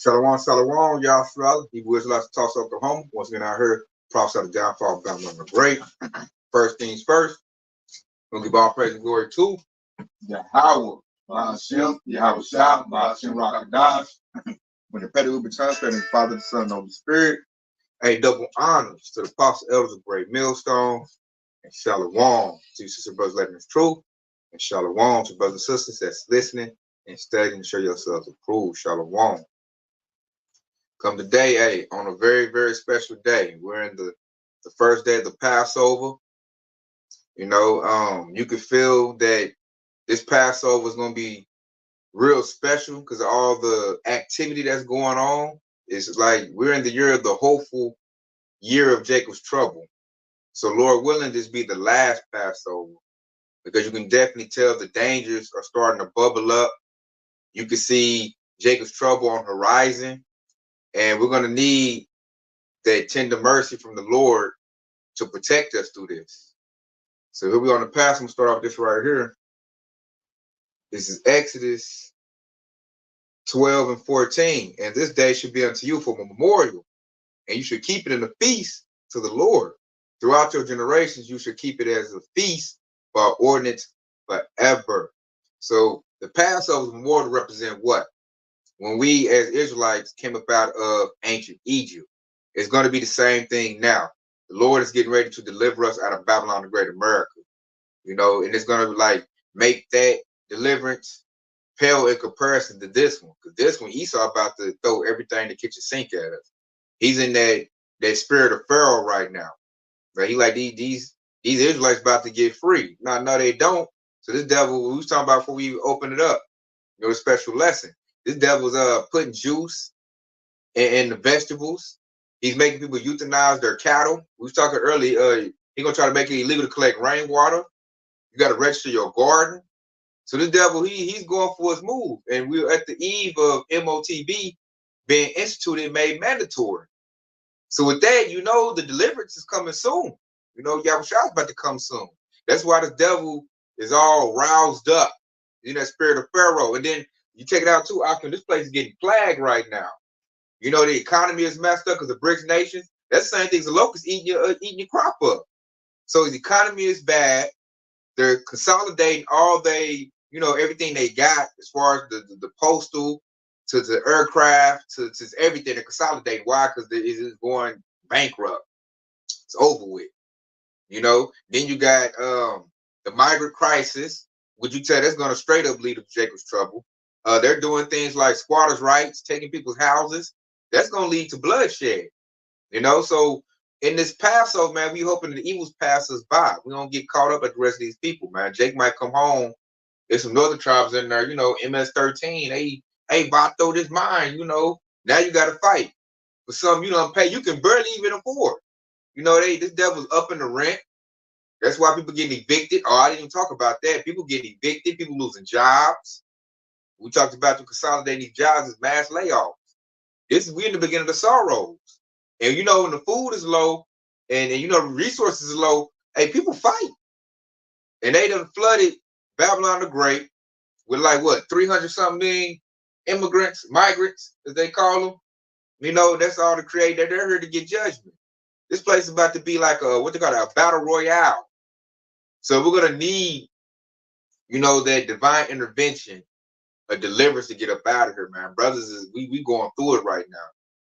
Shalom, shalom, y'all, fellas. He was like to toss Oklahoma. Once again, I heard prophesy the downfall of Babylon the Great. First things first, we'll give all praise and glory to Yahweh, Hashem, Yahweh Shah, Hashem Rakadash. When the Petty will be translated, the Father, the Son, and the Holy Spirit. A double honors to the apostle elders of Great Millstone, and shalom to you, sister brothers, letting us truth, and shalom to brothers and sisters that's listening and studying to show yourselves approved. Shalom. Come today, hey, on a very, very special day. We're in the first day of the Passover. You know, you can feel that this Passover is going to be real special because of all the activity that's going on. It's like we're in the year of the hopeful year of Jacob's trouble. So Lord willing, this be the last Passover because you can definitely tell the dangers are starting to bubble up. You can see Jacob's trouble on the horizon. And we're going to need that tender mercy from the Lord to protect us through this. So here we are on the past. I'm going to start off this right here. This is Exodus 12 and 14. And this day should be unto you for a memorial. And you should keep it in a feast to the Lord. Throughout your generations, you should keep it as a feast for ordinance forever. So the Passover memorial represent what? When we as Israelites came up out of ancient Egypt, it's going to be the same thing now. The Lord is getting ready to deliver us out of Babylon the Great America, you know, and it's going to like make that deliverance pale in comparison to this one. Because this one, Esau about to throw everything the kitchen sink at us. He's in that spirit of Pharaoh right now. Right? He like these Israelites about to get free. No, they don't. So this devil, we was talking about before we open it up, you know, a special lesson. This devil's putting juice in the vegetables. He's making people euthanize their cattle. We was talking earlier. He's gonna try to make it illegal to collect rainwater. You got to register your garden. So this devil, he's going for his move, and we're at the eve of MOTB being instituted and made mandatory. So with that, you know, the deliverance is coming soon. You know, Yahushua is about to come soon. That's why the devil is all roused up in that spirit of Pharaoh, and then. You check it out too, Austin. This place is getting plagued right now. You know, the economy is messed up because the BRICS nations. That's the same thing as the locusts eating your crop up. So the economy is bad. They're consolidating all everything they got as far as the postal to the aircraft to everything. They're consolidating. Why? Because it is going bankrupt. It's over with. You know. Then you got the migrant crisis. Would you tell that's going to straight up lead to Jacob's trouble? They're doing things like squatters' rights, taking people's houses. That's going to lead to bloodshed, you know? So in this Passover, man, we hoping the evils pass us by. We don't get caught up at the rest of these people, man. Jake might come home. There's some northern tribes in there, you know, MS-13. Hey, Vato, this mine, you know. Now you got to fight. For some, you don't pay. You can barely even afford. You know, this devil's up in the rent. That's why people getting evicted. Oh, I didn't even talk about that. People getting evicted. People losing jobs. We talked about to consolidate these jobs as mass layoffs. We're in the beginning of the sorrows. And you know, when the food is low and you know the resources is low, hey, people fight. And they done flooded Babylon the Great with like what, 300 something million immigrants, migrants, as they call them. You know, that's all to create that they're here to get judgment. This place is about to be like what they call a battle royale. So we're gonna need, you know, that divine intervention. A deliverance to get up out of here, man. Brothers, we going through it right now.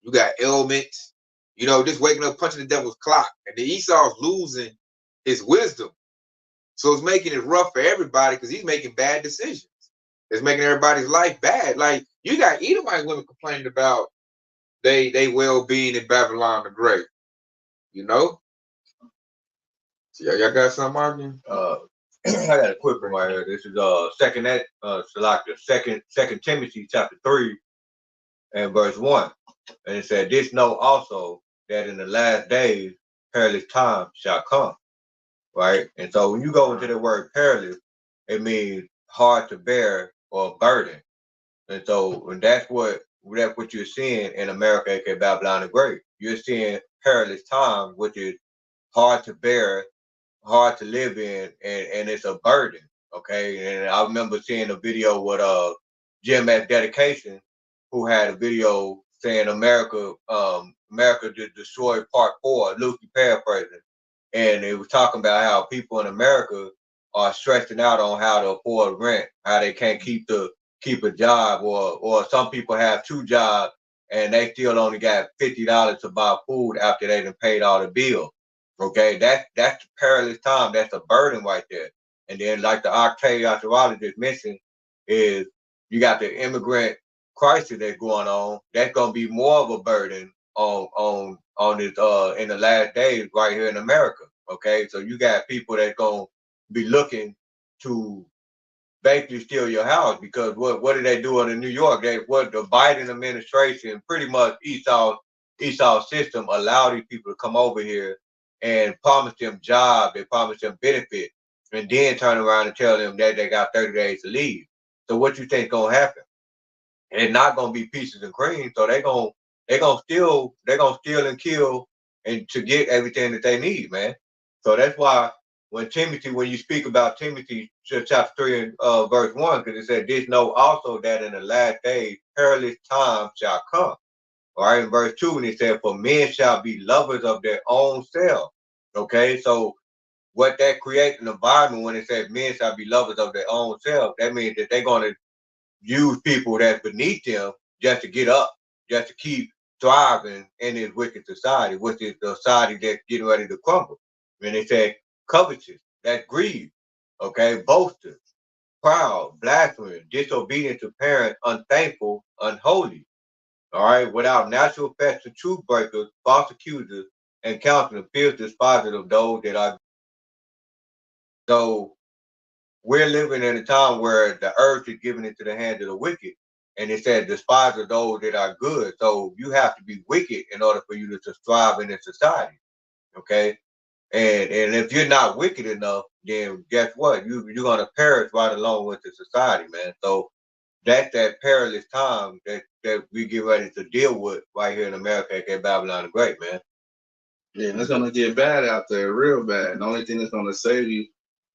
You got ailments, you know, just waking up, punching the devil's clock. And the Esau's losing his wisdom. So it's making it rough for everybody because he's making bad decisions. It's making everybody's life bad. Like, you got Edomite women complaining about they well-being in Babylon the Great. You know? So y'all got something arguing? I got a quick one right here. This is second Timothy chapter 3 and verse 1. And it said, "This know also that in the last days perilous times shall come." Right? And so when you go into the word perilous, it means hard to bear or burden. And so that's what you're seeing in America, aka Babylon the Great. You're seeing perilous times, which is hard to bear, hard to live in, and it's a burden. Okay. And I remember seeing a video with GMS Dedication, who had a video saying America did destroy Part 4, loosely paraphrasing, and it was talking about how people in America are stressing out on how to afford rent, how they can't keep a job, or some people have 2 jobs and they still only got $50 to buy food after they done paid all the bills. Okay, that's the perilous time. That's a burden right there. And then, like the archaeologist mentioned, is you got the immigrant crisis that's going on. That's gonna be more of a burden on this in the last days right here in America. Okay, so you got people that's gonna be looking to basically steal your house, because what are they doing in New York? What the Biden administration, pretty much Esau system, allow these people to come over here and promise them jobs, they promise them benefits, and then turn around and tell them that they got 30 days to leave. So what you think gonna happen? It's not gonna be pieces and cream. So they're gonna steal and kill and to get everything that they need, man. So that's why when you speak about Timothy chapter 3 and verse 1, because it said, "This know also that in the last days perilous times shall come." All right, in verse 2, and it said, "For men shall be lovers of their own self." Okay, so what that creates an environment when it says men shall be lovers of their own self, that means that they're gonna use people that's beneath them just to get up, just to keep thriving in this wicked society, which is the society that's getting ready to crumble. And they say covetous, that's greed, okay, boasters, proud, blasphemous, disobedient to parents, unthankful, unholy, all right, without natural affection, truth breakers, false accusers, and counselors, fierce despisers of those that are. So we're living in a time where the earth is given into the hands of the wicked. And it said, despise of those that are good. So you have to be wicked in order for you to thrive in this society. Okay. And if you're not wicked enough, then guess what? You're gonna perish right along with the society, man. So that's that perilous time that we get ready to deal with right here in America at Babylon the Great, man. Yeah, and it's gonna get bad out there, real bad. The only thing that's gonna save you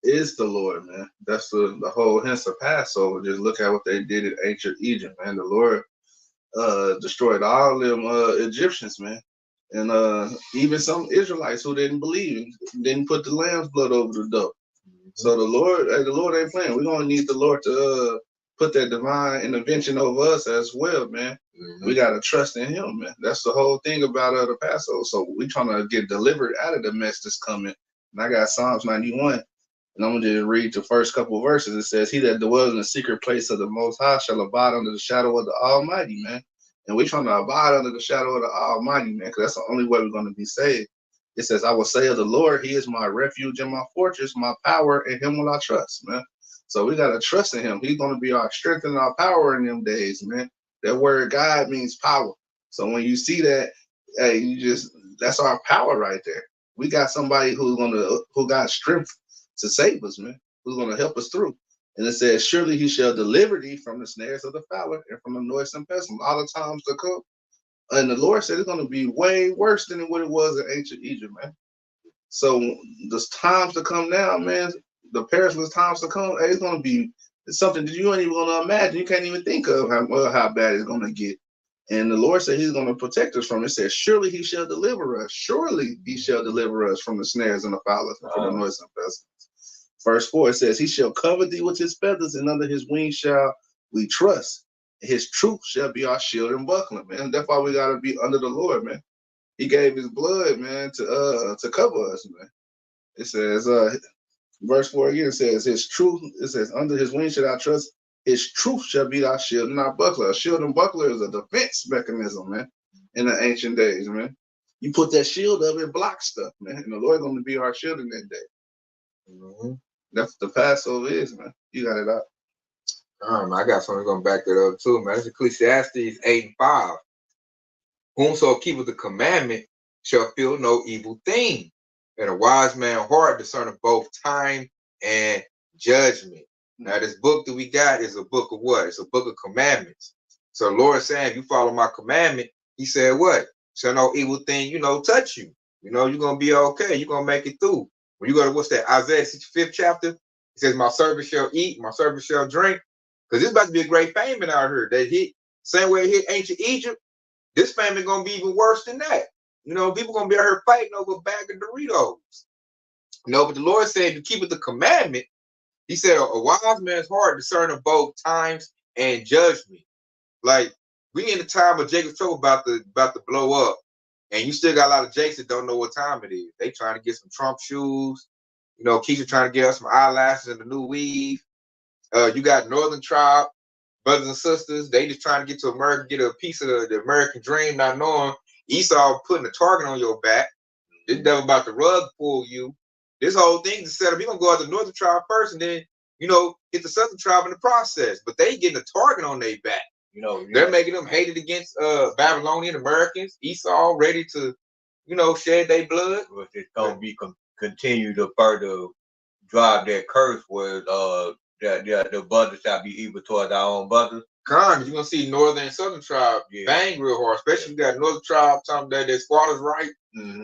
is the Lord, man. That's the whole hence of Passover. Just look at what they did in ancient Egypt, man. The Lord destroyed all them Egyptians, man. And even some Israelites who didn't believe, didn't put the lamb's blood over the door. So the Lord ain't playing. We're gonna need the Lord to put that divine intervention over us as well, man. We gotta trust in Him, man. That's the whole thing about the Passover. So we trying to get delivered out of the mess that's coming. And I got Psalms 91, and I'm gonna just read the first couple of verses. It says, "He that dwells in the secret place of the Most High shall abide under the shadow of the Almighty," man. And we trying to abide under the shadow of the Almighty, man, because that's the only way we're gonna be saved. It says, "I will say of the Lord, He is my refuge and my fortress, my power, in Him will I trust," man. So we gotta trust in Him. He's gonna be our strength and our power in them days, man. That word God means power. So when you see that, hey, that's our power right there. We got somebody who got strength to save us, man, who's gonna help us through. And it says, "Surely He shall deliver thee from the snares of the fowler and from the noisome pestilence," all the times to come. And the Lord said it's going to be way worse than what it was in ancient Egypt, man. So the times to come now, man, the perilous times to come, hey, it's going to be something that you ain't even going to imagine. You can't even think of how bad it's going to get. And the Lord said He's going to protect us from it. It says, "Surely He shall deliver us. Surely He shall deliver us from the snares and the fowlers and from the noisome pestilence." Verse 4, it says, "He shall cover thee with His feathers, and under His wings shall we trust. His truth shall be our shield and buckler," man. That's why we gotta be under the Lord, man. He gave His blood, man, to cover us, man. It says, verse 4 again, it says, "His truth," it says, "under His wings shall I trust. His truth shall be our shield and our buckler." A shield and buckler is a defense mechanism, man, in the ancient days, man. You put that shield up, it blocks stuff, man. And the Lord gonna be our shield in that day. That's what the Passover is, man. You got it out. I got something gonna back that up too, man. It's Ecclesiastes 8:5. "Whomso keepeth the commandment shall feel no evil thing, and a wise man's heart discerneth both time and judgment." Now, this book that we got is a book of what? It's a book of commandments. So the Lord is saying, if you follow my commandment, He said what? Shall no evil thing, touch you. You're gonna be okay. You're gonna make it through. When you go to what's that? Isaiah 65th chapter, it says, "My servant shall eat, my servant shall drink." Because it's about to be a great famine out here. Same way it hit ancient Egypt, this famine gonna be even worse than that. You know, people gonna be out here fighting over a bag of Doritos. You know, but the Lord said to keep it the commandment. He said a wise man's heart discerning both times and judgment. Like we in the time of Jacob's trouble about to blow up, and you still got a lot of Jakes that don't know what time it is. They trying to get some Trump shoes. You know, Keisha trying to get us some eyelashes and a new weave. You got Northern Tribe brothers and sisters. They just trying to get to America, get a piece of the American dream, not knowing Esau putting a target on your back. This devil about to rug pull you. This whole thing is set up. You're gonna go out the Northern Tribe first, and then hit the Southern Tribe in the process. But they getting a target on their back. They're making them hated against Babylonian Americans. Esau ready to, shed their blood. But it's gonna be continue to further drive that curse where the brothers shall be evil towards our own brothers. You're gonna see Northern and Southern Tribe bang real hard, especially if you got Northern Tribe talking that squatters right.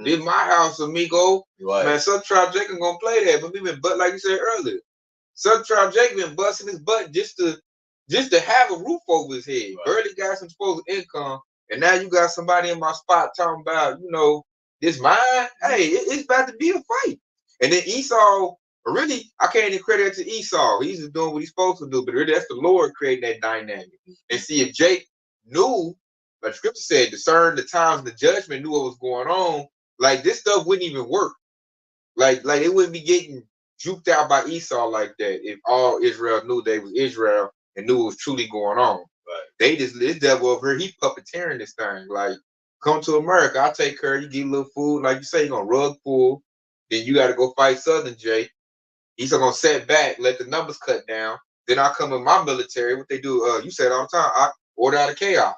This my house, amigo. Right. Man, Southern Tribe Jacob gonna play that, but we been like you said earlier. Southern Tribe Jacob been busting his butt just to have a roof over his head. Right. Barely got some supposed income, and now you got somebody in my spot talking about, this mine. Hey, it's about to be a fight. And then Esau, really, I can't even credit it to Esau. He's just doing what he's supposed to do, but really that's the Lord creating that dynamic. And see, if Jake knew, like Scripture said, discern the times and the judgment, knew what was going on, like this stuff wouldn't even work. Like it wouldn't be getting juked out by Esau like that if all Israel knew they was Israel and knew what was truly going on. Right. They just, this devil over here, he puppeteering this thing. Like, come to America, I'll take care of you, give you a little food. Like you say, you're gonna rug pull. Then you gotta go fight Southern Jake. He's gonna set back, let the numbers cut down. Then I come in my military. What they do? You said all the time. I order out of chaos.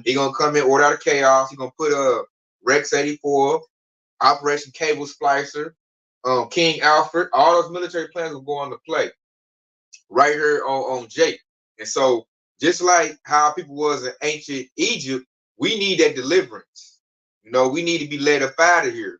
He gonna come in, order out of chaos. He gonna put Rex 84, Operation Cable Splicer, King Alfred. All those military plans will go on to play right here on Jake. And so, just like how people was in ancient Egypt, we need that deliverance. We need to be led up out of here.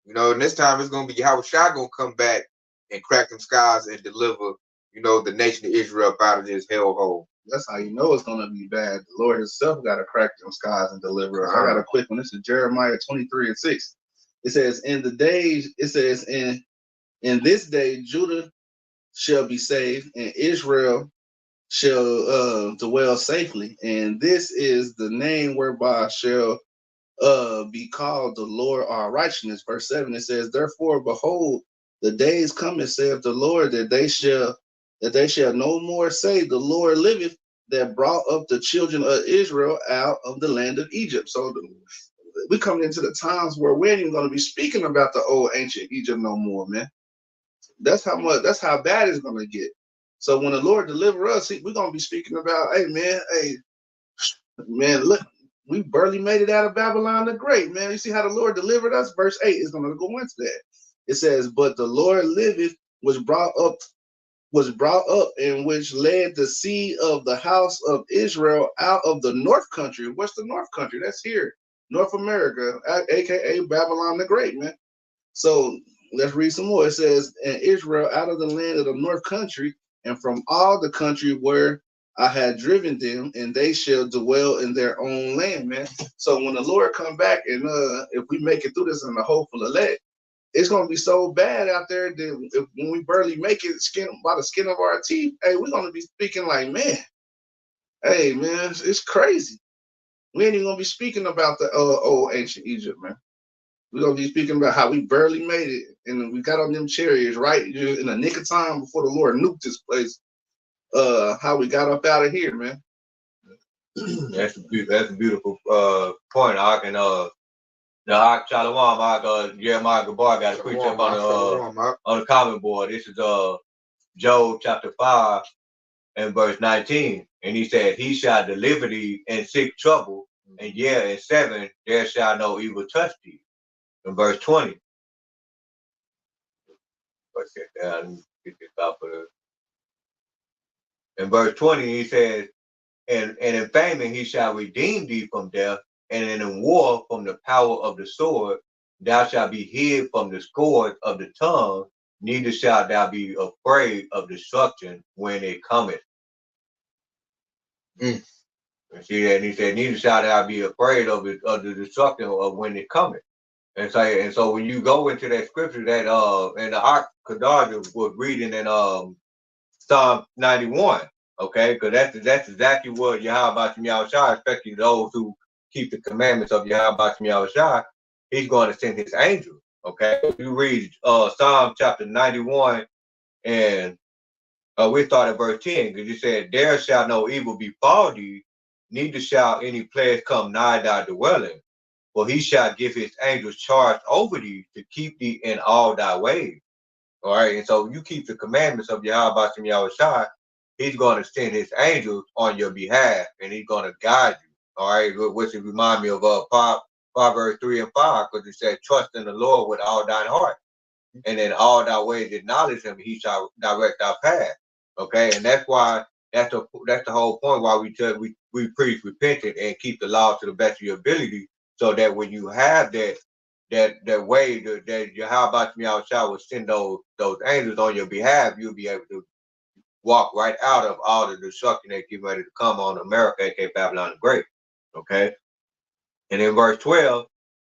And this time it's gonna be how Shai gonna come back and crack them skies and deliver, the nation of Israel out of this hellhole. That's how you know it's gonna be bad. The Lord Himself got to crack them skies and deliver us. I got a quick one. This is Jeremiah 23:6. It says, in this day Judah shall be saved, and Israel shall dwell safely. And this is the name whereby shall be called the Lord our righteousness. Verse 7, it says, therefore, behold, the days coming, saith the Lord, that they shall no more say, the Lord liveth, that brought up the children of Israel out of the land of Egypt. So we coming into the times where we ain't even going to be speaking about the old ancient Egypt no more, man. That's how bad it's going to get. So when the Lord deliver us, we're going to be speaking about, hey, man, look, we barely made it out of Babylon the Great, man. You see how the Lord delivered us? Verse 8 is going to go into that. It says, but the Lord liveth, was brought up, in which led the seed of the house of Israel out of the north country. What's the north country? That's here, North America, aka Babylon the Great, man. So let's read some more. It says, and Israel out of the land of the north country, and from all the country where I had driven them, and they shall dwell in their own land, man. So when the Lord come back, and if we make it through this in the hopeful elect, it's gonna be so bad out there that when we barely make it by the skin of our teeth, hey, we're gonna be speaking like, man, hey, man, it's crazy. We ain't even gonna be speaking about the old ancient Egypt, man. We're gonna be speaking about how we barely made it, and we got on them chariots right in the nick of time before the Lord nuked this place. How we got up out of here, man. That's a beautiful point. I can the Hawk Shalom, Jeremiah Gabar got a preach up on the comment board. This is Job chapter 5 and verse 19. And he said, he shall deliver thee in 6 trouble, and in 7 there shall no evil touch thee. In verse 20. Let's get down, get this off of the. In verse 20, he says, and in famine he shall redeem thee from death, and in war from the power of the sword. Thou shalt be hid from the scourge of the tongue, neither shalt thou be afraid of destruction when it cometh. And see that, and he said, neither shall thou be afraid of the destruction of when it cometh. And so when you go into that scripture that and the Ark Kadar was reading in Psalm 91, okay, because that's exactly what Yahweh Shai, especially those who keep the commandments of Yahweh Shai, he's going to send his angel. Okay, if you read Psalm chapter 91, and we start at verse 10, because you said, there shall no evil befall thee, neither shall any plague come nigh thy dwelling. For he shall give his angels charge over thee to keep thee in all thy ways. All right. And so you keep the commandments of Yahweh Shai, he's going to send his angels on your behalf, and he's going to guide you. All right. Which remind me of Proverbs 3 and 5, because it said, trust in the Lord with all thine heart. And in all thy ways acknowledge him, he shall direct thy path. Okay. And that's why that's the whole point why we preach repentance and keep the law to the best of your ability, so that when you have that way that Yahweh Shai will send those angels on your behalf, you'll be able to walk right out of all the destruction that get ready to come on America, aka Babylon the Great. Okay. And in verse 12,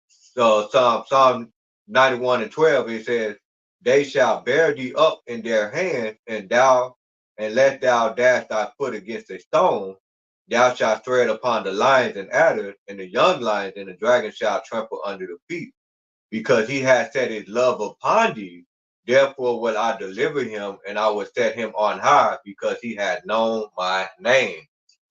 so Psalm 91 and 12, it says, they shall bear thee up in their hands, and let thou dash thy foot against a stone. Thou shalt tread upon the lions and adders, and the young lions and the dragon shall trample under the feet. Because he has set his love upon thee, therefore will I deliver him, and I will set him on high, because he had known my name.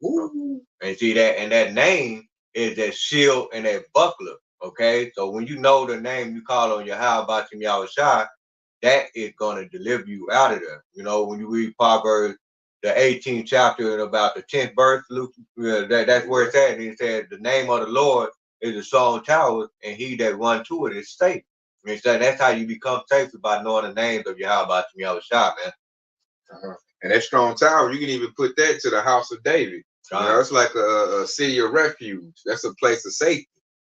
Ooh. And see that, and that name is that shield and that buckler. Okay, so when you know the name you call on Yahweh Shai, that is going to deliver you out of there. You know, when you read Proverbs, the 18th chapter and about the 10th verse, Luke, that's where it's at. And he said, the name of the Lord is a strong tower, and he that run to it is safe. And so that's how you become safe, by knowing the names of Yahweh Shai, man. And that strong tower, you can even put that to the house of David. You know, it's like a city of refuge. That's a place of safety.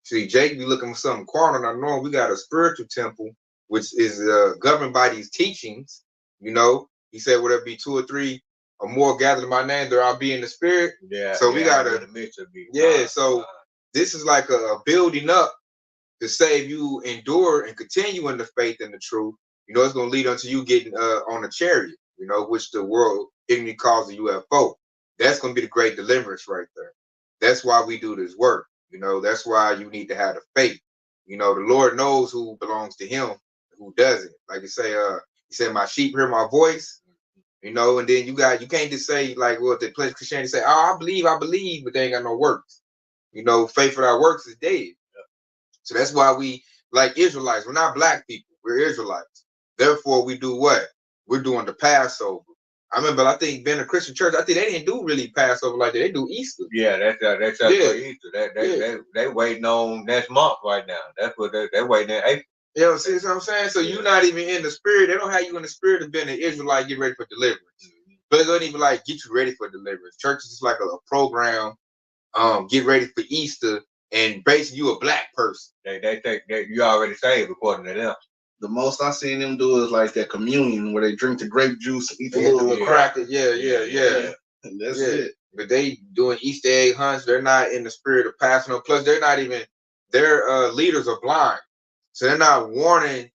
See, Jake be looking for something carnal. I know we got a spiritual temple, which is governed by these teachings. You know, he said, "Whatever be two or three or more gathered in my name, there I'll be in the spirit." Yeah. So we got to, So this is like a building up to save you, endure and continue in the faith and the truth. You know, it's going to lead unto you getting on a chariot. You know, which the world ignorantly calls a UFO. That's going to be the great deliverance right there. That's why we do this work. You know, that's why you need to have the faith. You know, the Lord knows who belongs to him, who doesn't. Like you say, he said, my sheep hear my voice. You know, and then you can't just say, like what the pledge Christianity say, oh, I believe, but they ain't got no works. You know, faith without works is dead. So that's why we, like Israelites, we're not black people, we're Israelites. Therefore, we do what? We're doing the Passover. I remember, I think being a Christian church, I think they didn't do really Passover like that. They do Easter. Yeah, that's for Easter. They waiting on next month right now. That's what they're waiting in April. You know, see what I'm saying? So you're not even in the spirit. They don't have you in the spirit of being an Israelite, get ready for deliverance. But it doesn't even like get you ready for deliverance. Church is just like a program, get ready for Easter, and basically you a black person. They think that you already saved according to them. The most I seen them do is like that communion where they drink the grape juice, eat the little cracker. Yeah. And that's it. But they doing Easter egg hunts. They're not in the spirit of passing on. Plus, they're not even, their leaders are blind. So they're not warning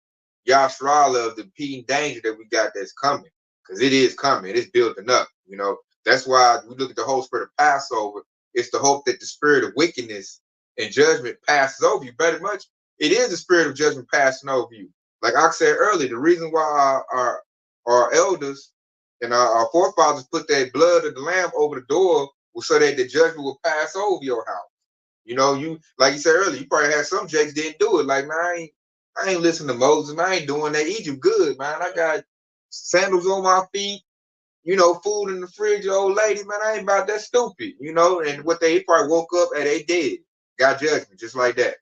Yasha'Allah of the impending danger that we got that's coming. Because it is coming. It's building up. You know, that's why we look at the whole spirit of Passover. It's the hope that the spirit of wickedness and judgment passes over you. Very much, it is the spirit of judgment passing over you. Like I said earlier, the reason why our elders and our forefathers put that blood of the lamb over the door was so that the judgment will pass over your house. You know, you like you said earlier, you probably had some jakes didn't do it. Like, man, I ain't listening to Moses. Man, I ain't doing that. Egypt good, man. I got sandals on my feet. You know, food in the fridge, old lady, man. I ain't about that stupid. You know, and what they probably woke up and they dead, got judgment just like that.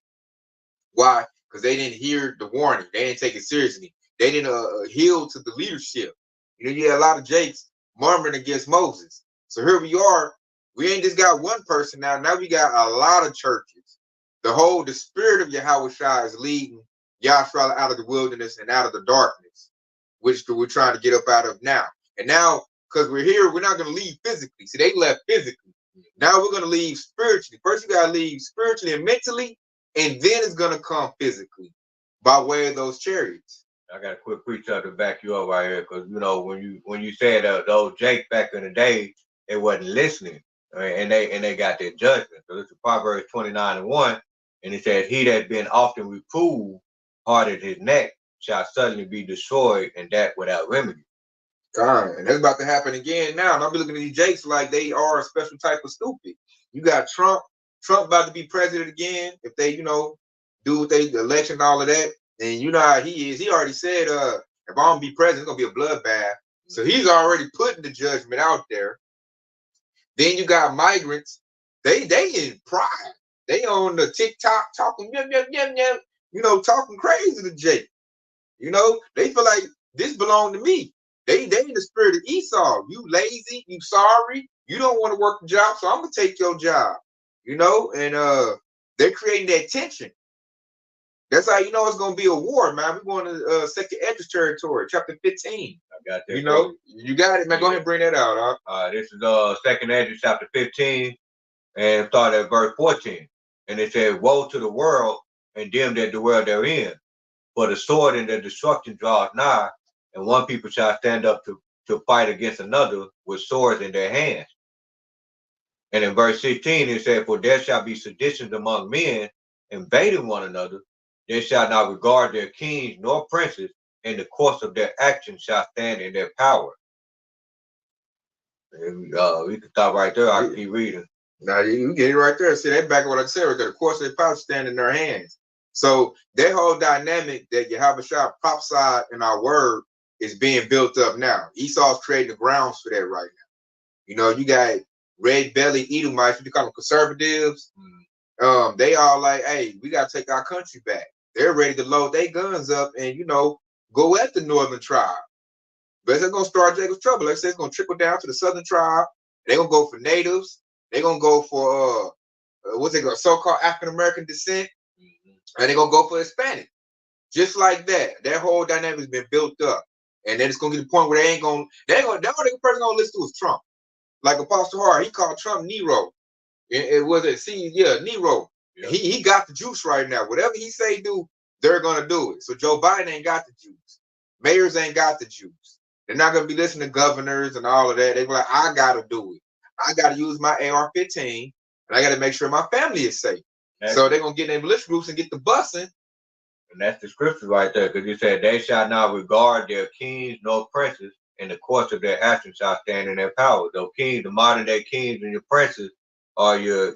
Why? Because they didn't hear the warning. They didn't take it seriously. They didn't heal to the leadership. You know, you had a lot of jakes murmuring against Moses. So here we are. We ain't just got one person now. Now we got a lot of churches. The spirit of Yahweh Shai is leading Yahshua out of the wilderness and out of the darkness, which we're trying to get up out of now. And now, because we're here, we're not going to leave physically. See, they left physically. Now we're going to leave spiritually. First, you got to leave spiritually and mentally, and then it's going to come physically by way of those chariots. I got a quick preacher to back you up right here, because you know when you said those Jake back in the day, they wasn't listening, right? and they got their judgment. So this is Proverbs 29:1, and it says, "He that been often reproved, hardened his neck, shall suddenly be destroyed, and that without remedy." God, and that's about to happen again now. And I'll be looking at these Jakes like they are a special type of stupid. You got Trump about to be president again. If they, do what they the election and all of that, and you know how he is. He already said, if I'm gonna be president, it's gonna be a bloodbath. So he's already putting the judgment out there. Then you got migrants. They in pride. They on the TikTok talking, talking crazy to Jake. They feel like this belonged to me. They in the spirit of Esau. You lazy, you sorry, you don't want to work the job, so I'm gonna take your job. And they're creating that tension. That's how you know it's gonna be a war, man. We're going to second Edge's territory, chapter 15. I got that. You got it, man. Go ahead and bring that out. This is second Edge chapter 15, and start at verse 14. And it says, "Woe to the world and them that dwell therein, for the sword and their destruction draws nigh, and one people shall stand up to fight against another with swords in their hands." And in verse 16 it said, "For there shall be seditions among men, invading one another. They shall not regard their kings nor princes, and the course of their actions shall stand in their power." And we can stop right there. I can keep reading. Now you get it right there. See, that back of what I said, because of course their power stand in their hands. So that whole dynamic that Yahushua prophesied in our word is being built up now. Esau's creating the grounds for that right now. You got red belly Edomites, what you call them, conservatives. They all like, hey, we gotta take our country back. They're ready to load their guns up and go at the northern tribe. But it's gonna start Jacob's trouble. Like I said, it's gonna trickle down to the southern tribe. They're gonna go for natives. They're gonna go for what's it called, so-called African American descent, and they're gonna go for Hispanic. Just like that. That whole dynamic has been built up. And then it's gonna get to the point where the only person gonna listen to is Trump. Like Apostle Hart, he called Trump Nero. Nero. Yeah. He got the juice right now. Whatever he say do, they're gonna do it. So Joe Biden ain't got the juice. Mayors ain't got the juice. They're not gonna be listening to governors and all of that. They be like, I gotta do it. I gotta use my AR-15, and I gotta make sure my family is safe. So they're gonna get in militia groups and get the busing. And that's the scripture right there, because you said, "They shall not regard their kings nor princes, and the course of their actions shall stand in their power." Those kings, the modern day kings and your princes, are your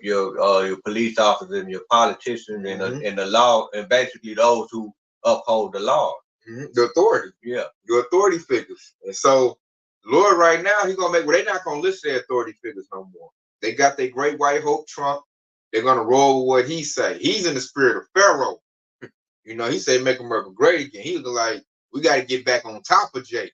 police officers and your politicians and the law, and basically those who uphold the law. The authority. Yeah. Your authority figures. And so Lord right now, he's gonna make they're not gonna listen to their authority figures no more. They got their great white hope Trump. They're gonna roll with what he say. He's in the spirit of Pharaoh. He said make America great again. He was like, we got to get back on top of Jake.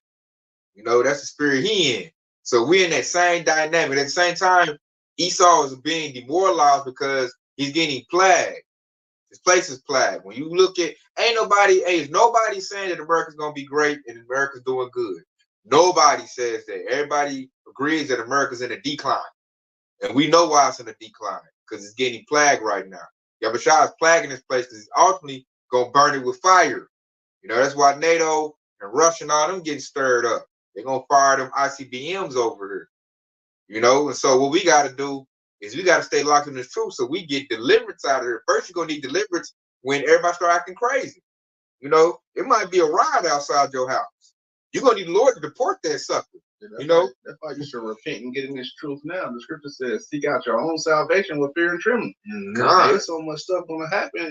That's the spirit he in. So we're in that same dynamic. At the same time, Esau is being demoralized because he's getting plagued. His place is plagued. When you look at, is nobody saying that America's gonna be great and America's doing good. Nobody says that. Everybody agrees that America's in a decline. And we know why it's in a decline, because it's getting plagued right now. Yahushua is plaguing this place because he's ultimately gonna burn it with fire. That's why NATO and Russia and all them getting stirred up. They're gonna fire them ICBMs over here. And so what we gotta do is we gotta stay locked in this truth so we get deliverance out of here. First, you're gonna need deliverance when everybody start acting crazy. It might be a riot outside your house. You're gonna need the Lord to deport that sucker. That's why you should repent and get in this truth now. The scripture says, "Seek out your own salvation with fear and trembling." There's so much stuff gonna happen,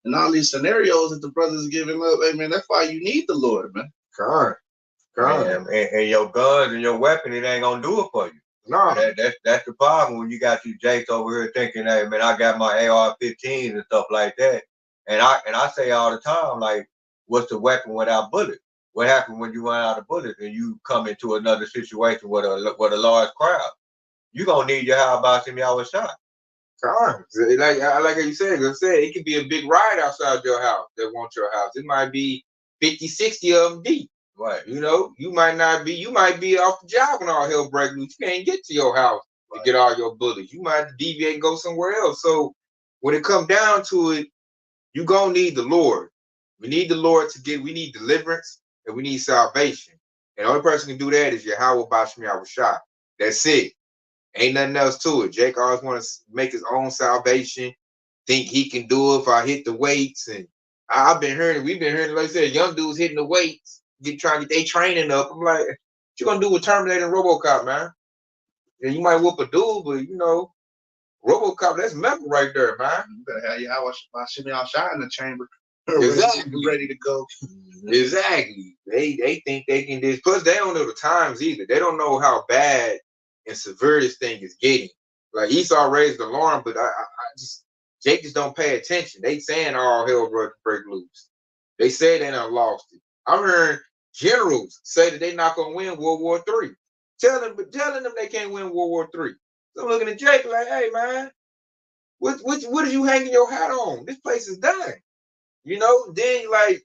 and all these scenarios that the brothers are giving up. Hey man, that's why you need the Lord, man. God. And your guns and your weapon, it ain't gonna do it for you. No, that's the problem when you got you Jakes over here thinking, "Hey man, I got my AR-15 and stuff like that." And I say all the time, like, what's the weapon without bullets? What happens when you run out of bullets and you come into another situation with a large crowd? You're gonna need your how about some y'all shot. I like how you said, it could be a big riot outside your house that want your house. It might be 50, 60 of them deep. Right. You might be off the job when all hell breaks loose. You can't get to your house to get all your bullets. You might have to deviate and go somewhere else. So when it comes down to it, you gonna need the Lord. We need the Lord we need deliverance and we need salvation. And the only person who can do that is Yahweh Bashmi Yahushua. That's it. Ain't nothing else to it. Jake always want to make his own salvation, think he can do it if I hit the weights. And we've been hearing, like I said, young dudes hitting the weights, trying to get their training up. I'm like, what you gonna do with Terminator and RoboCop, man? Yeah, you might whoop a dude, but you know, RoboCop, that's metal right there, man. You better have your shimmy outside in the chamber. Exactly. Ready to go. Exactly. They think they can do. Plus, they don't know the times either. They don't know how bad and severe this thing is getting. Like Esau raised the alarm, but Jake just don't pay attention. They saying all hell break loose. They say they done lost it. I'm hearing generals say that they not gonna win World War III. Telling them they can't win World War III. So I'm looking at Jake like, hey man, what are you hanging your hat on? This place is done. You know, then like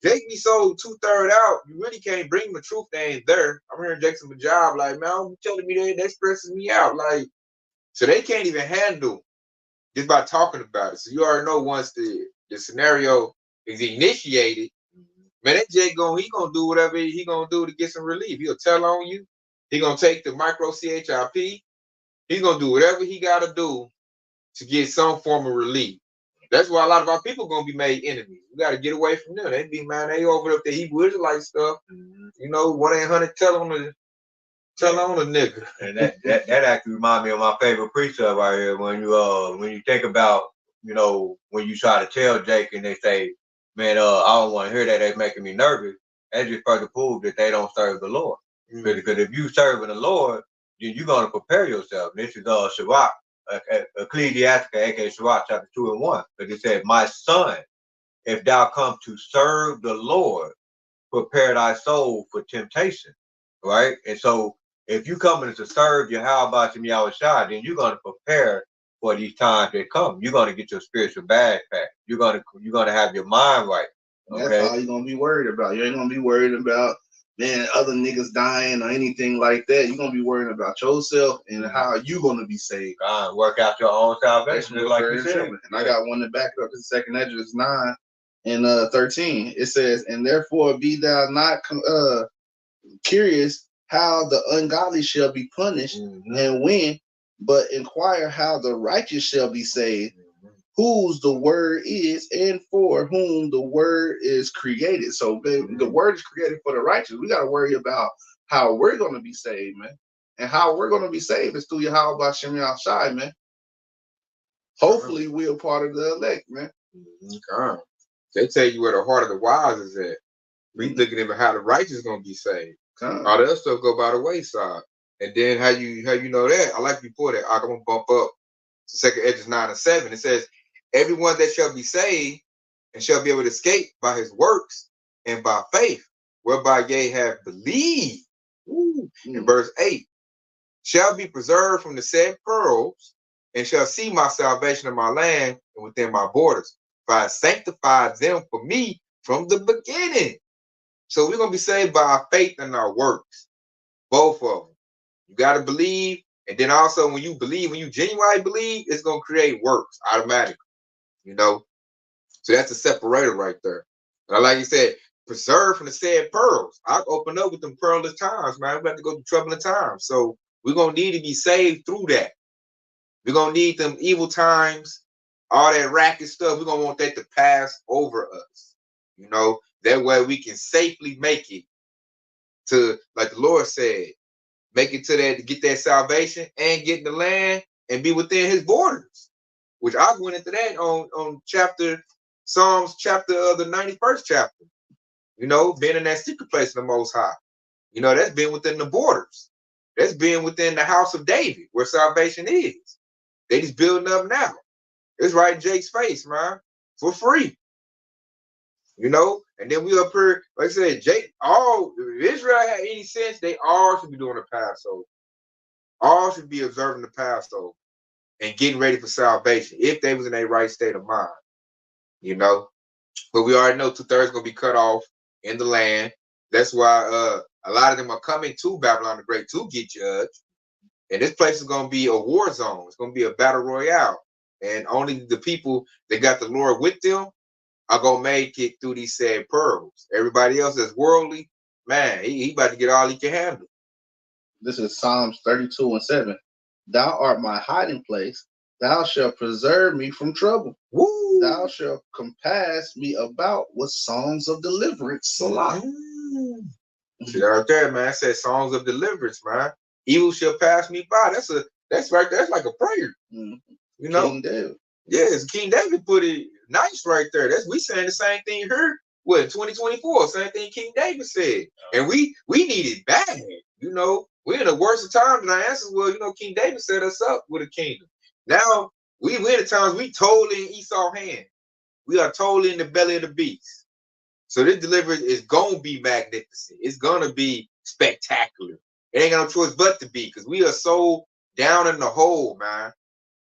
Jake be so 2/3 out, you really can't bring him the truth. They ain't there. I'm hearing Jake's a job, like, man, I'm telling me that stresses me out. Like, so they can't even handle just by talking about it. So you already know once the scenario is initiated, man, that Jake he gonna do whatever he gonna do to get some relief. He'll tell on you. He gonna take the micro CHIP. He's gonna do whatever he gotta do to get some form of relief. That's why a lot of our people gonna be made enemies. We gotta get away from them. They be, man, they over up the Hebrew Israelite stuff. You know, 1-800 tell on a nigga. And that actually remind me of my favorite precept right here. When you think about, you know, when you try to tell Jake and they say, man, I don't want to hear that, they making me nervous. That just further proves that they don't serve the Lord. Mm-hmm. Because if you serving the Lord, then you're gonna prepare yourself. And this is Sirach, Ecclesiastica, aka Sirach, chapter 2 and 1. Because it said, my son, if thou come to serve the Lord, prepare thy soul for temptation. Right? And so if you coming to serve Yahweh Shem Yahushua, then you're gonna prepare for these times that come. You're gonna get your spiritual bag packed. You're gonna have your mind right. Okay? That's all you're gonna be worried about. You ain't gonna be worried about, man, other niggas dying or anything like that. You're gonna be worrying about yourself and how you gonna be saved. Work out your own salvation, like you said. And I got one to back up. This is 2nd Esdras 9 and 13. It says, and therefore be thou not curious how the ungodly shall be punished and when, but inquire how the righteous shall be saved, whose the word is and for whom the word is created. So the word is created for the righteous. We got to worry about how we're going to be saved, man. And how we're going to be saved is through Yahweh B'Shem Yahushai, man. Hopefully we're part of the elect, man. They tell you where the heart of the wise is at. We looking at how the righteous is going to be saved. All the other stuff go by the wayside. And then how you know that? I like before that. I'm gonna bump up to 2nd Esdras 9 and 7. It says, everyone that shall be saved and shall be able to escape by his works and by faith, whereby ye have believed. In verse 8, shall be preserved from the said pearls and shall see my salvation in my land and within my borders. For I sanctified them for me from the beginning. So we're going to be saved by our faith and our works. Both of them. You got to believe. And then also when you genuinely believe, it's going to create works automatically. You know? So that's a separator right there. And like you said, preserve from the said pearls. I'll open up with them pearlless times, man. We have to go through troubling times. So we're going to need to be saved through that. We're going to need them evil times, all that racket stuff. We're going to want that to pass over us. You know? That way we can safely make it to, like the Lord said, make it to that, to get that salvation and get in the land and be within his borders. Which I went into that on Psalms chapter of the 91st chapter. You know, being in that secret place of the Most High. You know, that's been within the borders. That's being within the house of David, where salvation is. They just building up now. It's right in Jake's face, man, for free. You know, and then we up here, like I said, Jake, if Israel had any sense, they all should be doing the Passover. All should be observing the Passover and getting ready for salvation if they was in a right state of mind. You know, but we already know 2/3 gonna be cut off in the land. That's why a lot of them are coming to Babylon the Great to get judged. And this place is gonna be a war zone. It's gonna be a battle royale. And only the people that got the Lord with them are gonna make it through these sad pearls. Everybody else that's worldly, man, he about to get all he can handle. This is Psalms 32:7. Thou art my hiding place. Thou shalt preserve me from trouble. Woo! Thou shalt compass me about with songs of deliverance. Salah. See right there, man. It says songs of deliverance, man. Evil shall pass me by. That's right there. That's like a prayer. Mm. You know? King David. Yes, King David put it nice right there. That's we saying the same thing here. What 2024? Same thing King David said. And we need it bad. You know, we're in the worst of times, and our answers, well, you know, King David set us up with a kingdom. Now we're in the times we totally in Esau's hand. We are totally in the belly of the beast. So this deliverance is gonna be magnificent. It's gonna be spectacular. It ain't got no choice but to be, because we are so down in the hole, man,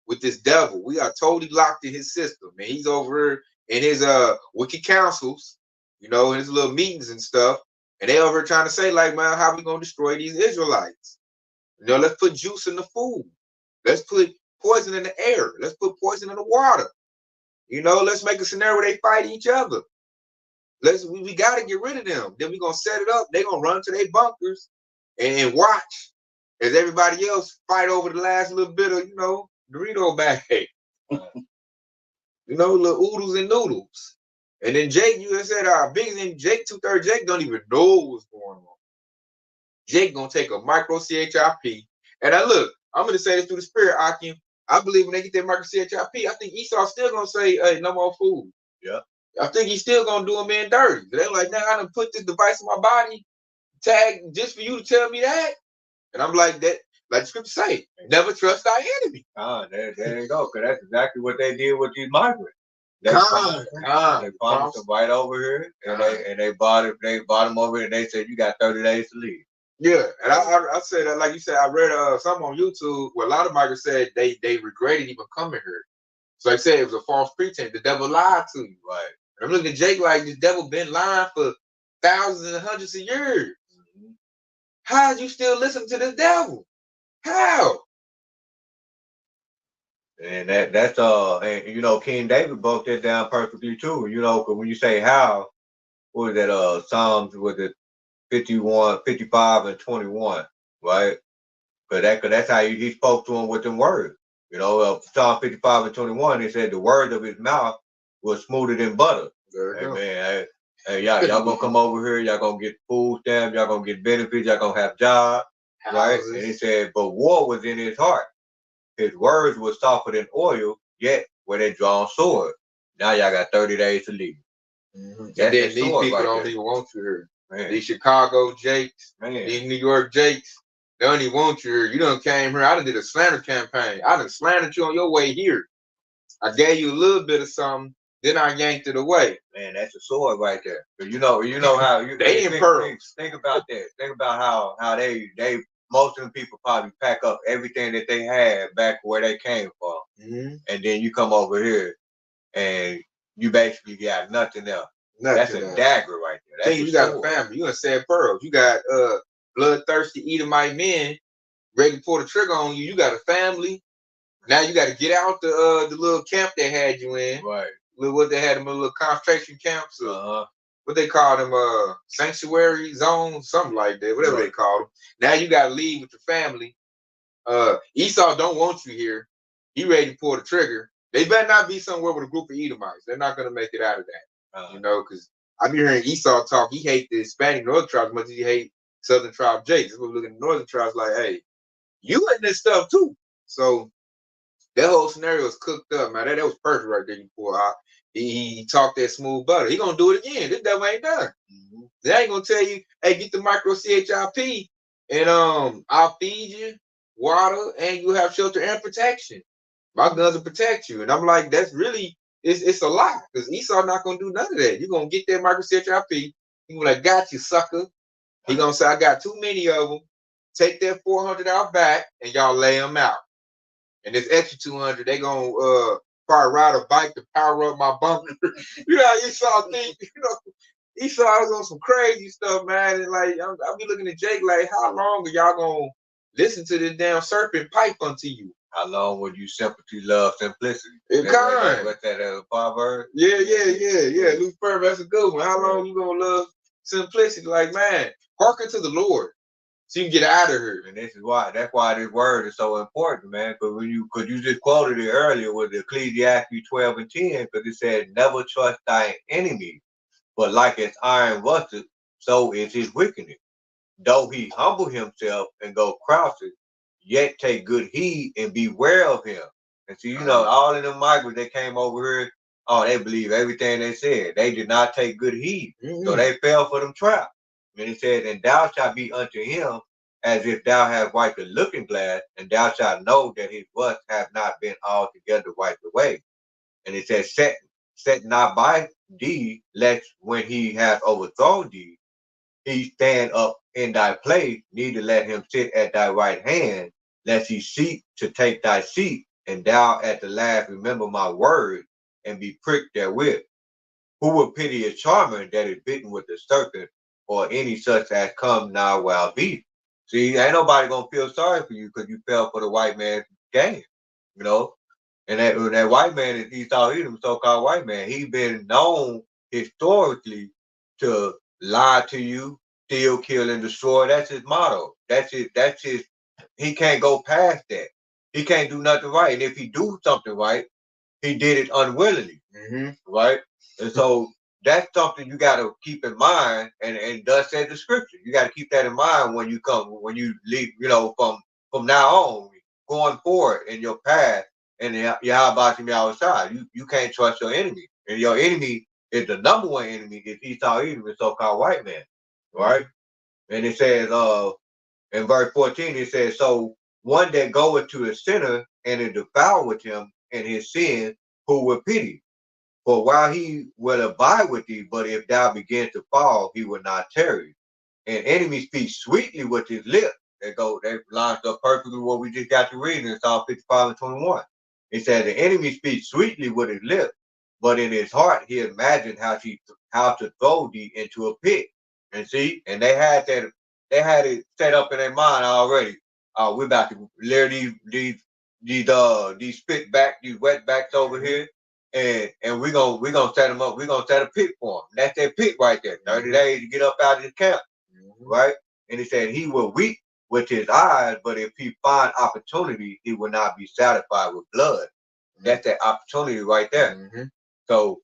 with this devil. We are totally locked in his system, man. He's over here in his wicked councils, you know, in his little meetings and stuff. And they over here trying to say, like, man, how we gonna destroy these Israelites? You know, let's put juice in the food. Let's put poison in the air. Let's put poison in the water. You know, let's make a scenario where they fight each other. We got to get rid of them. Then we're going to set it up. They're going to run to their bunkers and watch as everybody else fight over the last little bit of, you know, Dorito bag. You know, little oodles and noodles. And then Jake, you said our biggest name, Jake, 2/3 Jake don't even know what's going on. Jake going to take a micro CHIP. And I'm going to say this through the spirit, Akim. I believe when they get that micro CHIP, I think Esau's still going to say, hey, no more food. Yeah. I think he's still gonna do him in dirty. They're like, now I done put this device in my body, tag just for you to tell me that. And I'm like, that, like the scripture say, never trust our enemy. There you go. Cause that's exactly what they did with these migrants. They promised them right over here, and they bought them over here, and they said you got 30 days to leave. Yeah, and I said that, like you said, I read something on YouTube where a lot of migrants said they regretted even coming here. So like I said, it was a false pretense. The devil lied to you. Right. I'm looking at Jake like the devil been lying for thousands and hundreds of years. Mm-hmm. How you still listen to this devil? How? And that's and you know, King David broke that down perfectly too. You know, because when you say how, what was that Psalms was it 51, 55, and 21, right? Because that's how he spoke to him with them words. You know, Psalm 55 and 21, he said the words of his mouth was smoother than butter. Hey, man, hey, y'all gonna come over here, y'all gonna get food stamps, y'all gonna get benefits, y'all gonna have jobs, right? And he said, but war was in his heart. His words were softer than oil, yet with a drawn sword. Now y'all got 30 days to leave. Mm-hmm. And then these people right don't even want you here. Man. These Chicago Jakes, these New York Jakes, they don't even want you here. You done came here. I done did a slander campaign. I done slandered you on your way here. I gave you a little bit of something, then I yanked it away. Man, that's a sword right there. You know how you they in pearls. Think about that. Think about how they most of the people probably pack up everything that they had back where they came from. Mm-hmm. And then you come over here and you basically got nothing else. That's a dagger right there. That's you got a family. You in sad pearls. You got bloodthirsty Edomite men ready to pull the trigger on you. You got a family. Now you got to get out the little camp they had you in. Right. What they had them little concentration camps. What they call them, sanctuary zones, something like that, whatever they call them. Now you got to leave with your family. Esau don't want you here. He ready to pull the trigger. They better not be somewhere with a group of Edomites. They're not going to make it out of that. You know, because I be hearing Esau talk. He hate the Hispanic northern tribes as much as he hate southern tribe Jakes. That's what we look at the northern tribes like, hey, you in this stuff too. So that whole scenario is cooked up, man. That was perfect right there. You pull out. He talked that smooth butter. He gonna do it again. This devil ain't done. Mm-hmm. They ain't gonna tell you, hey, get the micro CHIP and I'll feed you water and you have shelter and protection. My guns will protect you. And I'm like, that's really it's a lie, because Esau not gonna do none of that. You're gonna get that micro CHIP. He gonna be like, got you, sucker. He gonna say, I got too many of them. Take that 400 out back and y'all lay them out. And this extra 200, they gonna probably ride a bike to power up my bunker. You know how Esau think, you know, Esau is on some crazy stuff, man. And like, I'll be looking at Jake like, how long are y'all gonna listen to this damn serpent pipe unto you. How long would you sympathy love simplicity? What's that proverb? Yeah. Luke Perry, that's a good one. How long you gonna love simplicity? Like, man, hearken to the Lord so you can get out of here. And that's why this word is so important, man. Because you just quoted it earlier with Ecclesiastes 12 and 10, because it said, never trust thy enemy, but like as iron rusted, so is his wickedness. Though he humble himself and go crouching, yet take good heed and beware of him. And so, all of them migrants that came over here, they believe everything they said. They did not take good heed. So they fell for them traps. And he said, and thou shalt be unto him as if thou hast wiped the looking glass, and thou shalt know that his rust hath not been altogether wiped away. And it says, set not by thee, lest when he hath overthrown thee, he stand up in thy place, neither let him sit at thy right hand, lest he seek to take thy seat, and thou at the last remember my word, and be pricked therewith. Who will pity a charmer that is bitten with the serpent, or any such as come now wild beast? See, ain't nobody gonna feel sorry for you because you fell for the white man's game, And that white man is Esau Edom, so-called white man. He been known historically to lie to you, steal, kill, and destroy. That's his motto. That's his. He can't go past that. He can't do nothing right. And if he do something right, he did it unwillingly, right? And so that's something you got to keep in mind. And thus said the scripture. You got to keep that in mind when you leave, from now on, going forward in your path. And how about you outside? You can't trust your enemy. And your enemy is the number one enemy is Esau Edom, the so-called white man. Right? And it says in verse 14, it says, so one that goeth to the sinner and it devour with him and his sin, who will pity? For while he will abide with thee, but if thou begin to fall, he will not tarry. And enemy speaks sweetly with his lips. That lines up perfectly what we just got to read in Psalm 55 and 21. It says the enemy speaks sweetly with his lips, but in his heart he imagined how to throw thee into a pit. And see, and they had it set up in their mind already. We're about to layer these spit back, these wet backs over here, and we're gonna set them up. We're gonna set a pit for them. That's that pit right there. 30 days to get up out of the camp, right? And he said he will weep with his eyes, but if he find opportunity, he will not be satisfied with blood. That's that opportunity right there. So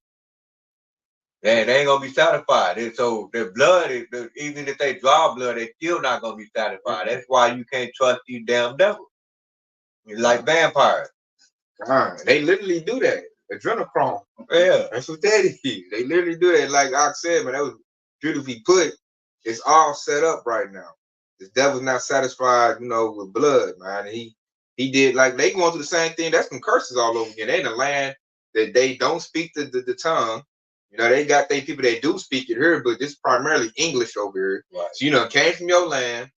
they ain't gonna be satisfied. And so the blood, even if they draw blood, they still not gonna be satisfied. That's why you can't trust these damn devils. You're like vampires. They literally do that. Adrenochrome. Yeah. That's what that is. They literally do that. Like I said, man, that was beautifully put. It's all set up right now. The devil's not satisfied, with blood, man. And he did, like, they going through the same thing. That's some curses all over again. They in a land that they don't speak the tongue. They got they people that do speak it here, but this is primarily English over here. Right. So, came from your land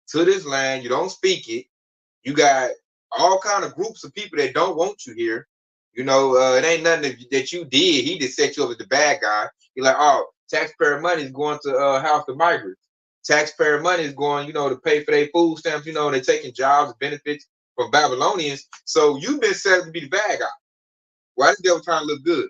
to this land. You don't speak it. You got all kind of groups of people that don't want you here. It ain't nothing that you did. He just set you up as the bad guy. You're like, oh, taxpayer money is going to house the migrants. Taxpayer money is going, to pay for their food stamps. They're taking jobs, benefits from Babylonians. So you've been set up to be the bad guy. Why this devil trying to look good?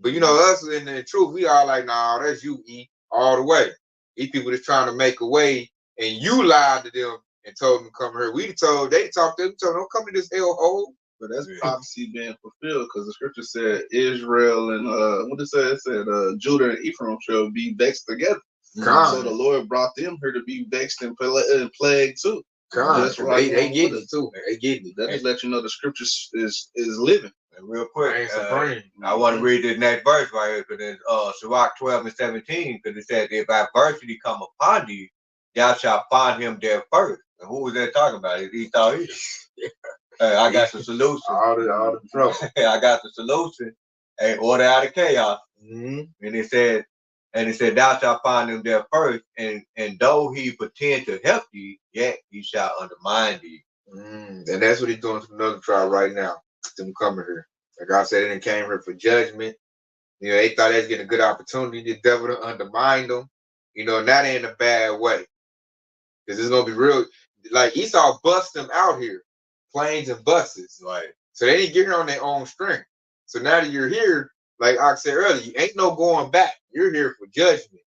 But us in the truth, we are like, nah, that's you, E, all the way. These people just trying to make a way, and you lied to them and told them to come here. They talked to them, told them, don't come to this hellhole. But that's prophecy being fulfilled, because the scripture said Israel and what it said? It said Judah and Ephraim shall be vexed together. So the Lord brought them here to be vexed and plagued too. That's right. They get it too. They get it. That just let you know the scripture is living. And real quick, I want to read this next verse right here, because it's Sirach 12 and 17, because it says, if adversity come upon thee, thou shalt find him there first. And who was that talking about? It's Esau Edom. I got the solution. All the trouble. I got the solution. Hey, order out of chaos. And it said, thou shalt find him there first, and though he pretend to help thee, yet he shall undermine thee. And that's what he's doing to another tribe right now. Them coming here. Like I said, they came here for judgment. They thought they was getting a good opportunity. The devil to undermine them. Not in a bad way. Because it's gonna be real. like Esau bust them out here, planes and buses. Right. So they didn't get here on their own strength. So now that you're here, like I said earlier, you ain't no going back. You're here for judgment.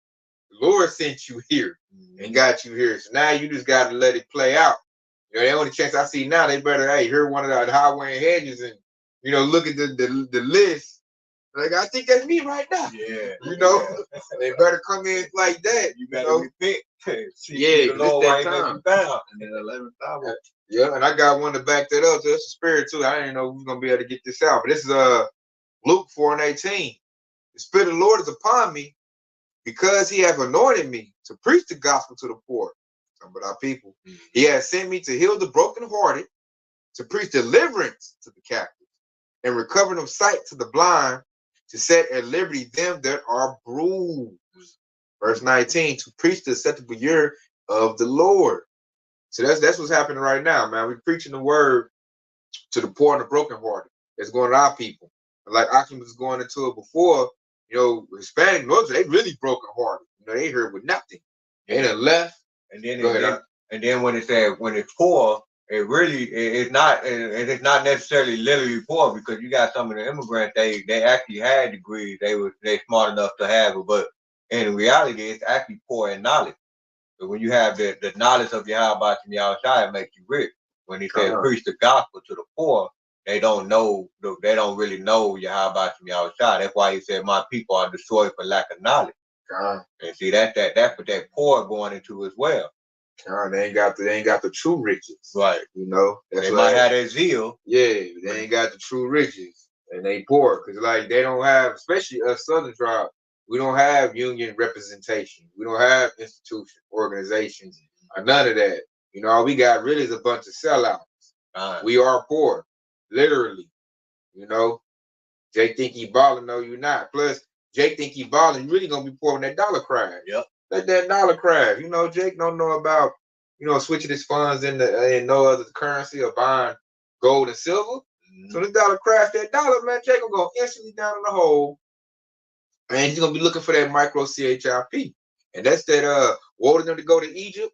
The Lord sent you here and got you here. So now you just got to let it play out. You know, the only chance I see now, they better, hey, hear one of the highway hedges and, you know, look at the list. Like, I think that's me right now. Yeah. You know, they better come in like that. You better be fit. Yeah, the Lord that time. And then 11th hour. Yeah, and I got one to back that up. So it's a spirit too. I didn't know we was gonna be able to get this out. But this is Luke 4:18. The Spirit of the Lord is upon me because he hath anointed me to preach the gospel to the poor. Some of our people. He has sent me to heal the brokenhearted, to preach deliverance to the captives, and recovering of sight to the blind, to set at liberty them that are bruised. Verse 19, to preach the acceptable year of the Lord. So that's what's happening right now, man. We're preaching the word to the poor and the brokenhearted. It's going to our people. And like Akim was going into it before, you know, Hispanic North, they really brokenhearted. You know, they heard with nothing. They done left. And then when it said when it's poor, it really it's not necessarily literally poor, because you got some of the immigrants, they actually had degrees, they smart enough to have it, but in reality it's actually poor in knowledge. So when you have the knowledge of Yahweh and Yahweh, it makes you rich. When he said preach the gospel to the poor, they don't really know Yahweh and Yahweh. That's why he said my people are destroyed for lack of knowledge. And see that's what that poor going into as well. They ain't got the true riches. Right. You know, they might have their zeal. Yeah, they ain't got the true riches. And they poor. Because like they don't have, especially us Southern tribe, we don't have union representation. We don't have institutions, organizations, or none of that. You know, all we got really is a bunch of sellouts. We are poor. Literally. You know. Jake think he balling, no, you're not. Plus, Jake think he balling, you really gonna be poor when that dollar crash. Yep. Let that dollar crash. You know, Jake don't know about, you know, switching his funds in no other currency or buying gold and silver. So this dollar crash, that dollar, man, Jake gonna go instantly down in the hole. And he's gonna be looking for that micro CHIP. And that's that woe to them to go to Egypt,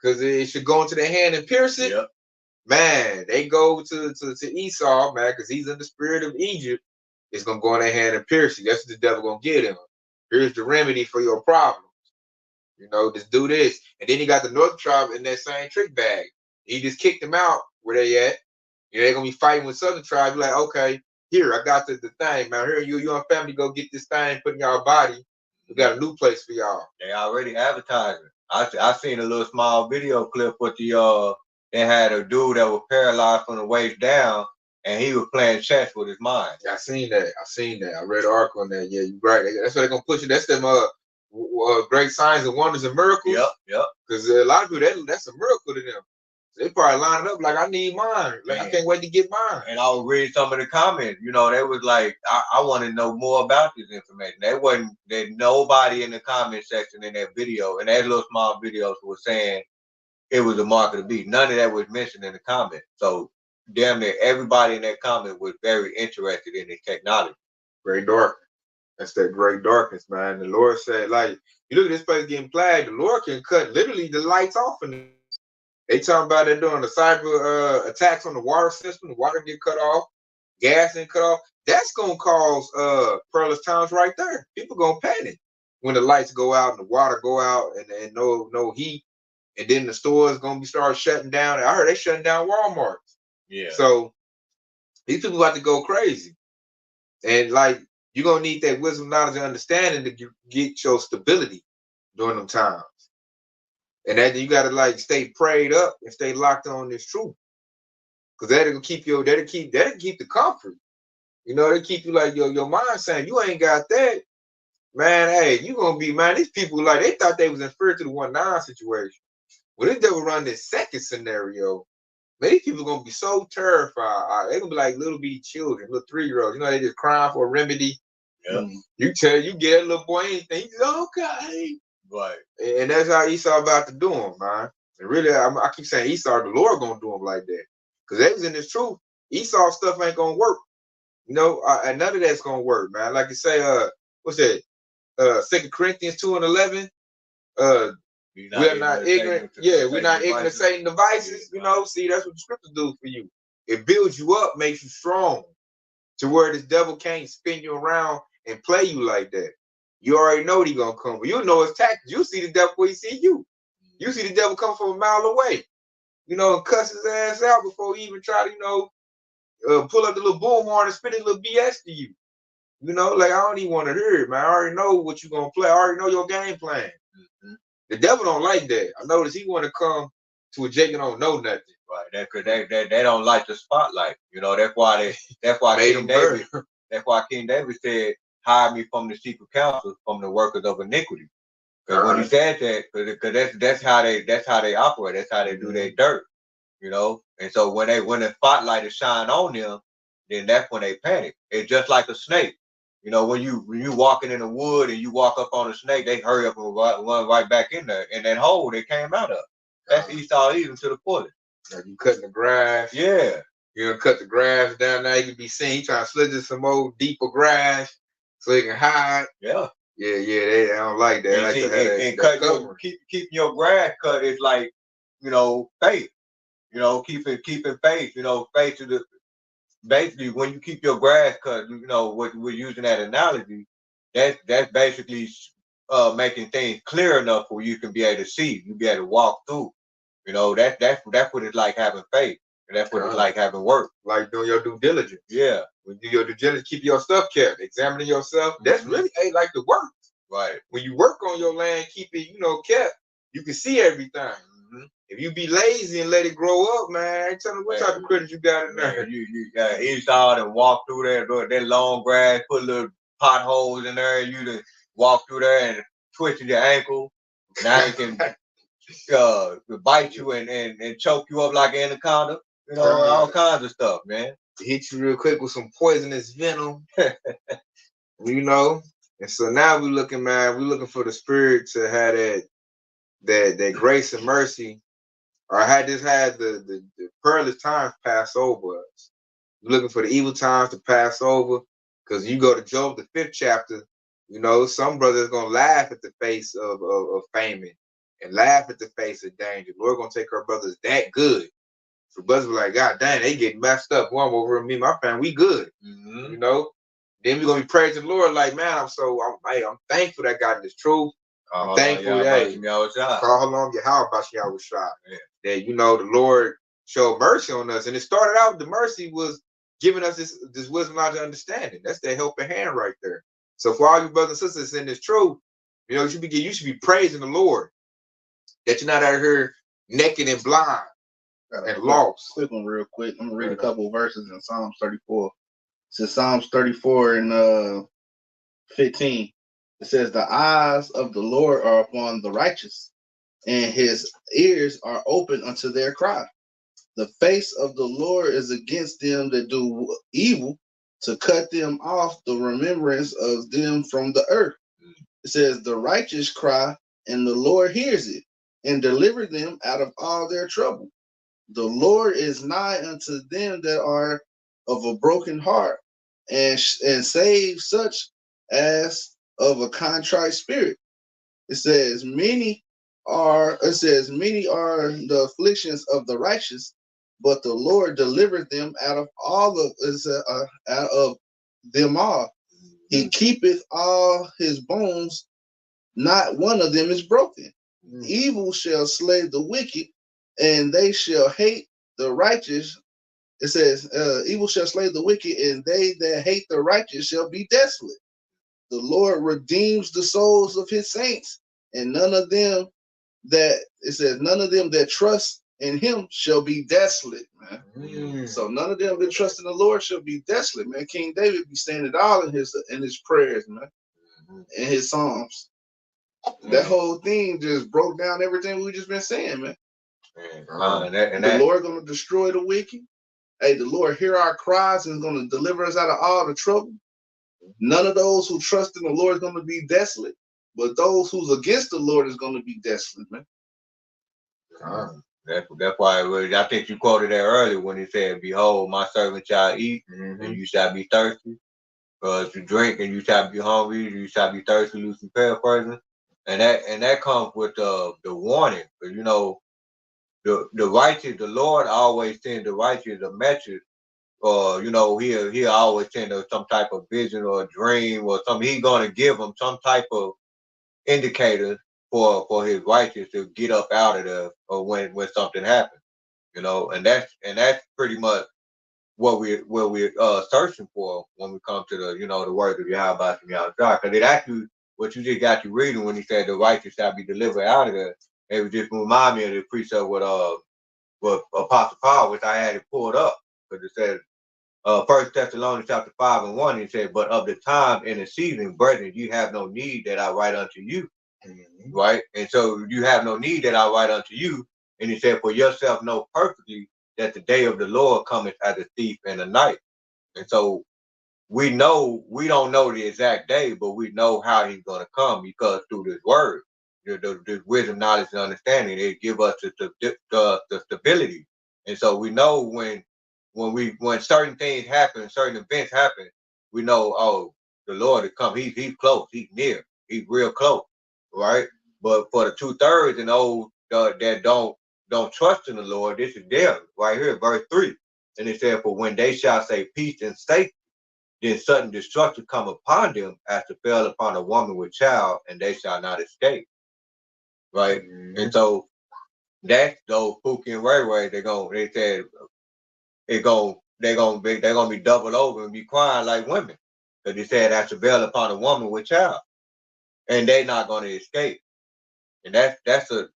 because it should go into their hand and pierce it. Yep. Man, they go to Esau, man, because he's in the spirit of Egypt. It's gonna go in their hand and pierce you. That's what the devil gonna get him. Here's the remedy for your problems. You know, just do this. And then he got the North tribe in that same trick bag. He just kicked them out where they at. You know, they're gonna be fighting with Southern tribe. You're like, okay, here, I got the thing, man. Here, you and family go get this thing, put in y'all body. We got a new place for y'all. They already advertising. I seen a little small video clip with they had a dude that was paralyzed from the waist down, and he was playing chess with his mind. Yeah, I seen that. I read an article on that. Yeah, you're right. That's why they're gonna push it. That's them great signs and wonders and miracles. Yep. Because a lot of people, that's a miracle to them. They probably line it up like, I need mine. Like, I can't wait to get mine. And I was reading some of the comments. You know, they was like, I want to know more about this information. There's nobody in the comment section in that video, and that little small videos was saying it was a mark of the beast. None of that was mentioned in the comment. So damn near everybody in that comment was very interested in this technology. Great darkness. That's that great darkness, man. The Lord said, like, you look at this place getting plagued, the Lord can cut literally the lights off. And they talking about they're doing the cyber attacks on the water system. The water get cut off, gas and cut off. That's gonna cause perilous times right there. People gonna panic when the lights go out and the water go out and no heat. And then the stores gonna start shutting down. I heard they shutting down Walmart. Yeah. So these people about to go crazy. And like, you're gonna need that wisdom, knowledge, and understanding to get your stability during them times. And then you gotta like stay prayed up and stay locked on this truth. Cause that'll keep the comfort. You know, they keep you like your mind saying you ain't got that. Man, hey, you gonna be, man, these people like they thought they was inferior to the 1-9 situation. Well, this devil run this second scenario. Man, these people gonna be so terrified. They're gonna be like little bitty children, little 3-year-olds. You know, they just crying for a remedy. Yeah. You get that little boy anything, he's okay. Right. And that's how Esau about to do him, man. And really, I keep saying Esau, the Lord gonna do him like that. Because they was in this truth. Esau stuff ain't gonna work. You know, and none of that's gonna work, man. Like you say, what's that? 2 Corinthians 2:11. We're not ignorant. Yeah, we're not ignorant of Satan devices. You know, see, that's what the scriptures do for you. It builds you up, makes you strong to where this devil can't spin you around and play you like that. You already know he's gonna come. You know his tactics. You see the devil before he see you. You see the devil come from a mile away. You know, and cuss his ass out before he even try to, you know, pull up the little bullhorn and spit his little BS to you. You know, like I don't even want to hear it, man. I already know what you're gonna play. I already know your game plan. The devil don't like that. I notice he want to come to a Jake and don't know nothing. Right. They don't like the spotlight. You know, that's why King David. That's why King David said, "Hide me from the secret counsel, from the workers of iniquity." Because when he said that, because that's how they operate. That's how they do their dirt. You know, and so when the spotlight is shine on them, then that's when they panic. It's just like a snake. You know, when you walking in the wood and you walk up on a snake, they hurry up and run right back in there, in that hole they came out of. That's Esau even to the fullest. Like you cutting the grass. Yeah. You're gonna cut the grass down there. You can be seen. He trying to slither some more deeper grass so he can hide. Yeah. Yeah, they don't like that. Like and keeping your grass cut is like, you know, faith. You know, keeping faith. You know, faith to the basically when you keep your grass cut. You know, what we're using that analogy. That's basically making things clear enough where you can be able to see. You be able to walk through. You know, that's what it's like having faith. And that's what it's like having work. Like doing your due diligence. Yeah. When you do your due diligence, keep your stuff kept, examining yourself. That's really like the work. Right. When you work on your land, keep it, you know, kept, you can see everything. If you be lazy and let it grow up, man, tell me what type of critters you got in there. You inside and walk through there, that long grass, put little potholes in there, you to walk through there and twisting your ankle. Now it can bite you and choke you up like an anaconda. You know, all kinds of stuff, man. Hit you real quick with some poisonous venom. You know? And so now we're looking, man, we're looking for the spirit to have that grace and mercy, or had the perilous times pass over us. We're looking for the evil times to pass over, because you go to Job, the 5th chapter, you know, some brothers gonna laugh at the face of famine and laugh at the face of danger. Lord gonna take our brothers that good. So brothers be like, God dang, they getting messed up. One over me, my family, we good. You know? Then we're gonna be praising the Lord like, man, I'm thankful that God is truth. I'm thankful that call on Yahweh Shah. That, you know, the Lord showed mercy on us. And it started out, the mercy was giving us this wisdom, knowledge, and understanding. That's the helping hand right there. So for all you brothers and sisters in this truth, you know, you should be praising the Lord. That you're not out here naked and blind and lost. Quick one real quick. I'm gonna read a couple of verses in Psalms 34. It says Psalms 34 and 15. It says, the eyes of the Lord are upon the righteous, and his ears are open unto their cry. The face of the Lord is against them that do evil, to cut them off the remembrance of them from the earth. It says, the righteous cry, and the Lord hears it, and deliver them out of all their trouble. The Lord is nigh unto them that are of a broken heart, and save such as of a contrite spirit. It says many are the afflictions of the righteous, but the Lord delivered them out of them all. He keepeth all his bones, not one of them is broken. Evil shall slay the wicked, and they shall hate the righteous. It says, evil shall slay the wicked, and they that hate the righteous shall be desolate. The Lord redeems the souls of his saints, and none of them that trust in him shall be desolate, man. So none of them that trust in the Lord shall be desolate, man. King David be saying it all in his prayers, man, in his psalms. That whole thing just broke down everything we just been saying, man. The Lord gonna destroy the wicked. Hey, the Lord hear our cries and is gonna deliver us out of all the trouble. None of those who trust in the Lord is gonna be desolate, but those who's against the Lord is gonna be desolate, man. That's why I think you quoted that earlier when he said, "Behold, my servant shall eat, and you shall be thirsty. To drink, and you shall be hungry. You shall be thirsty." Lucy paraphrasing. And that comes with the warning. Because you know, the righteous, the Lord always sends the righteous a message, or you know, he'll always send some type of vision or a dream or something. He's gonna give them some type of indicator for his righteous to get up out of there, or when something happens, you know, and that's pretty much what we're searching for when we come to the, you know, the words of Yahweh and Yahweh, because it actually what you just got you reading when he said the righteous shall be delivered out of there. It would just remind me of the precept with Apostle Paul, which I had it pulled up, because it said First Thessalonians chapter 5:1, he said, "But of the time and the season, brethren, you have no need that I write unto you." Right? And so you have no need that I write unto you. And he said, "For yourself know perfectly that the day of the Lord cometh as a thief in the night." And so we don't know the exact day, but we know how he's going to come, because through this word, the wisdom, knowledge, and understanding, it give us the stability. And so we know when certain things happen, certain events happen, we know, oh, the Lord has come. He's close. He's near. He's real close, right? But for the 2/3 and those that don't trust in the Lord, this is them right here, verse 3. And it said, "For when they shall say peace and safety, then sudden destruction come upon them as to fell upon a woman with child, and they shall not escape." Right? And so that's those Pookie and Ray Ray. They said they're gonna be doubled over and be crying like women, because they said that travail upon a woman with child, and they're not gonna escape. And that's a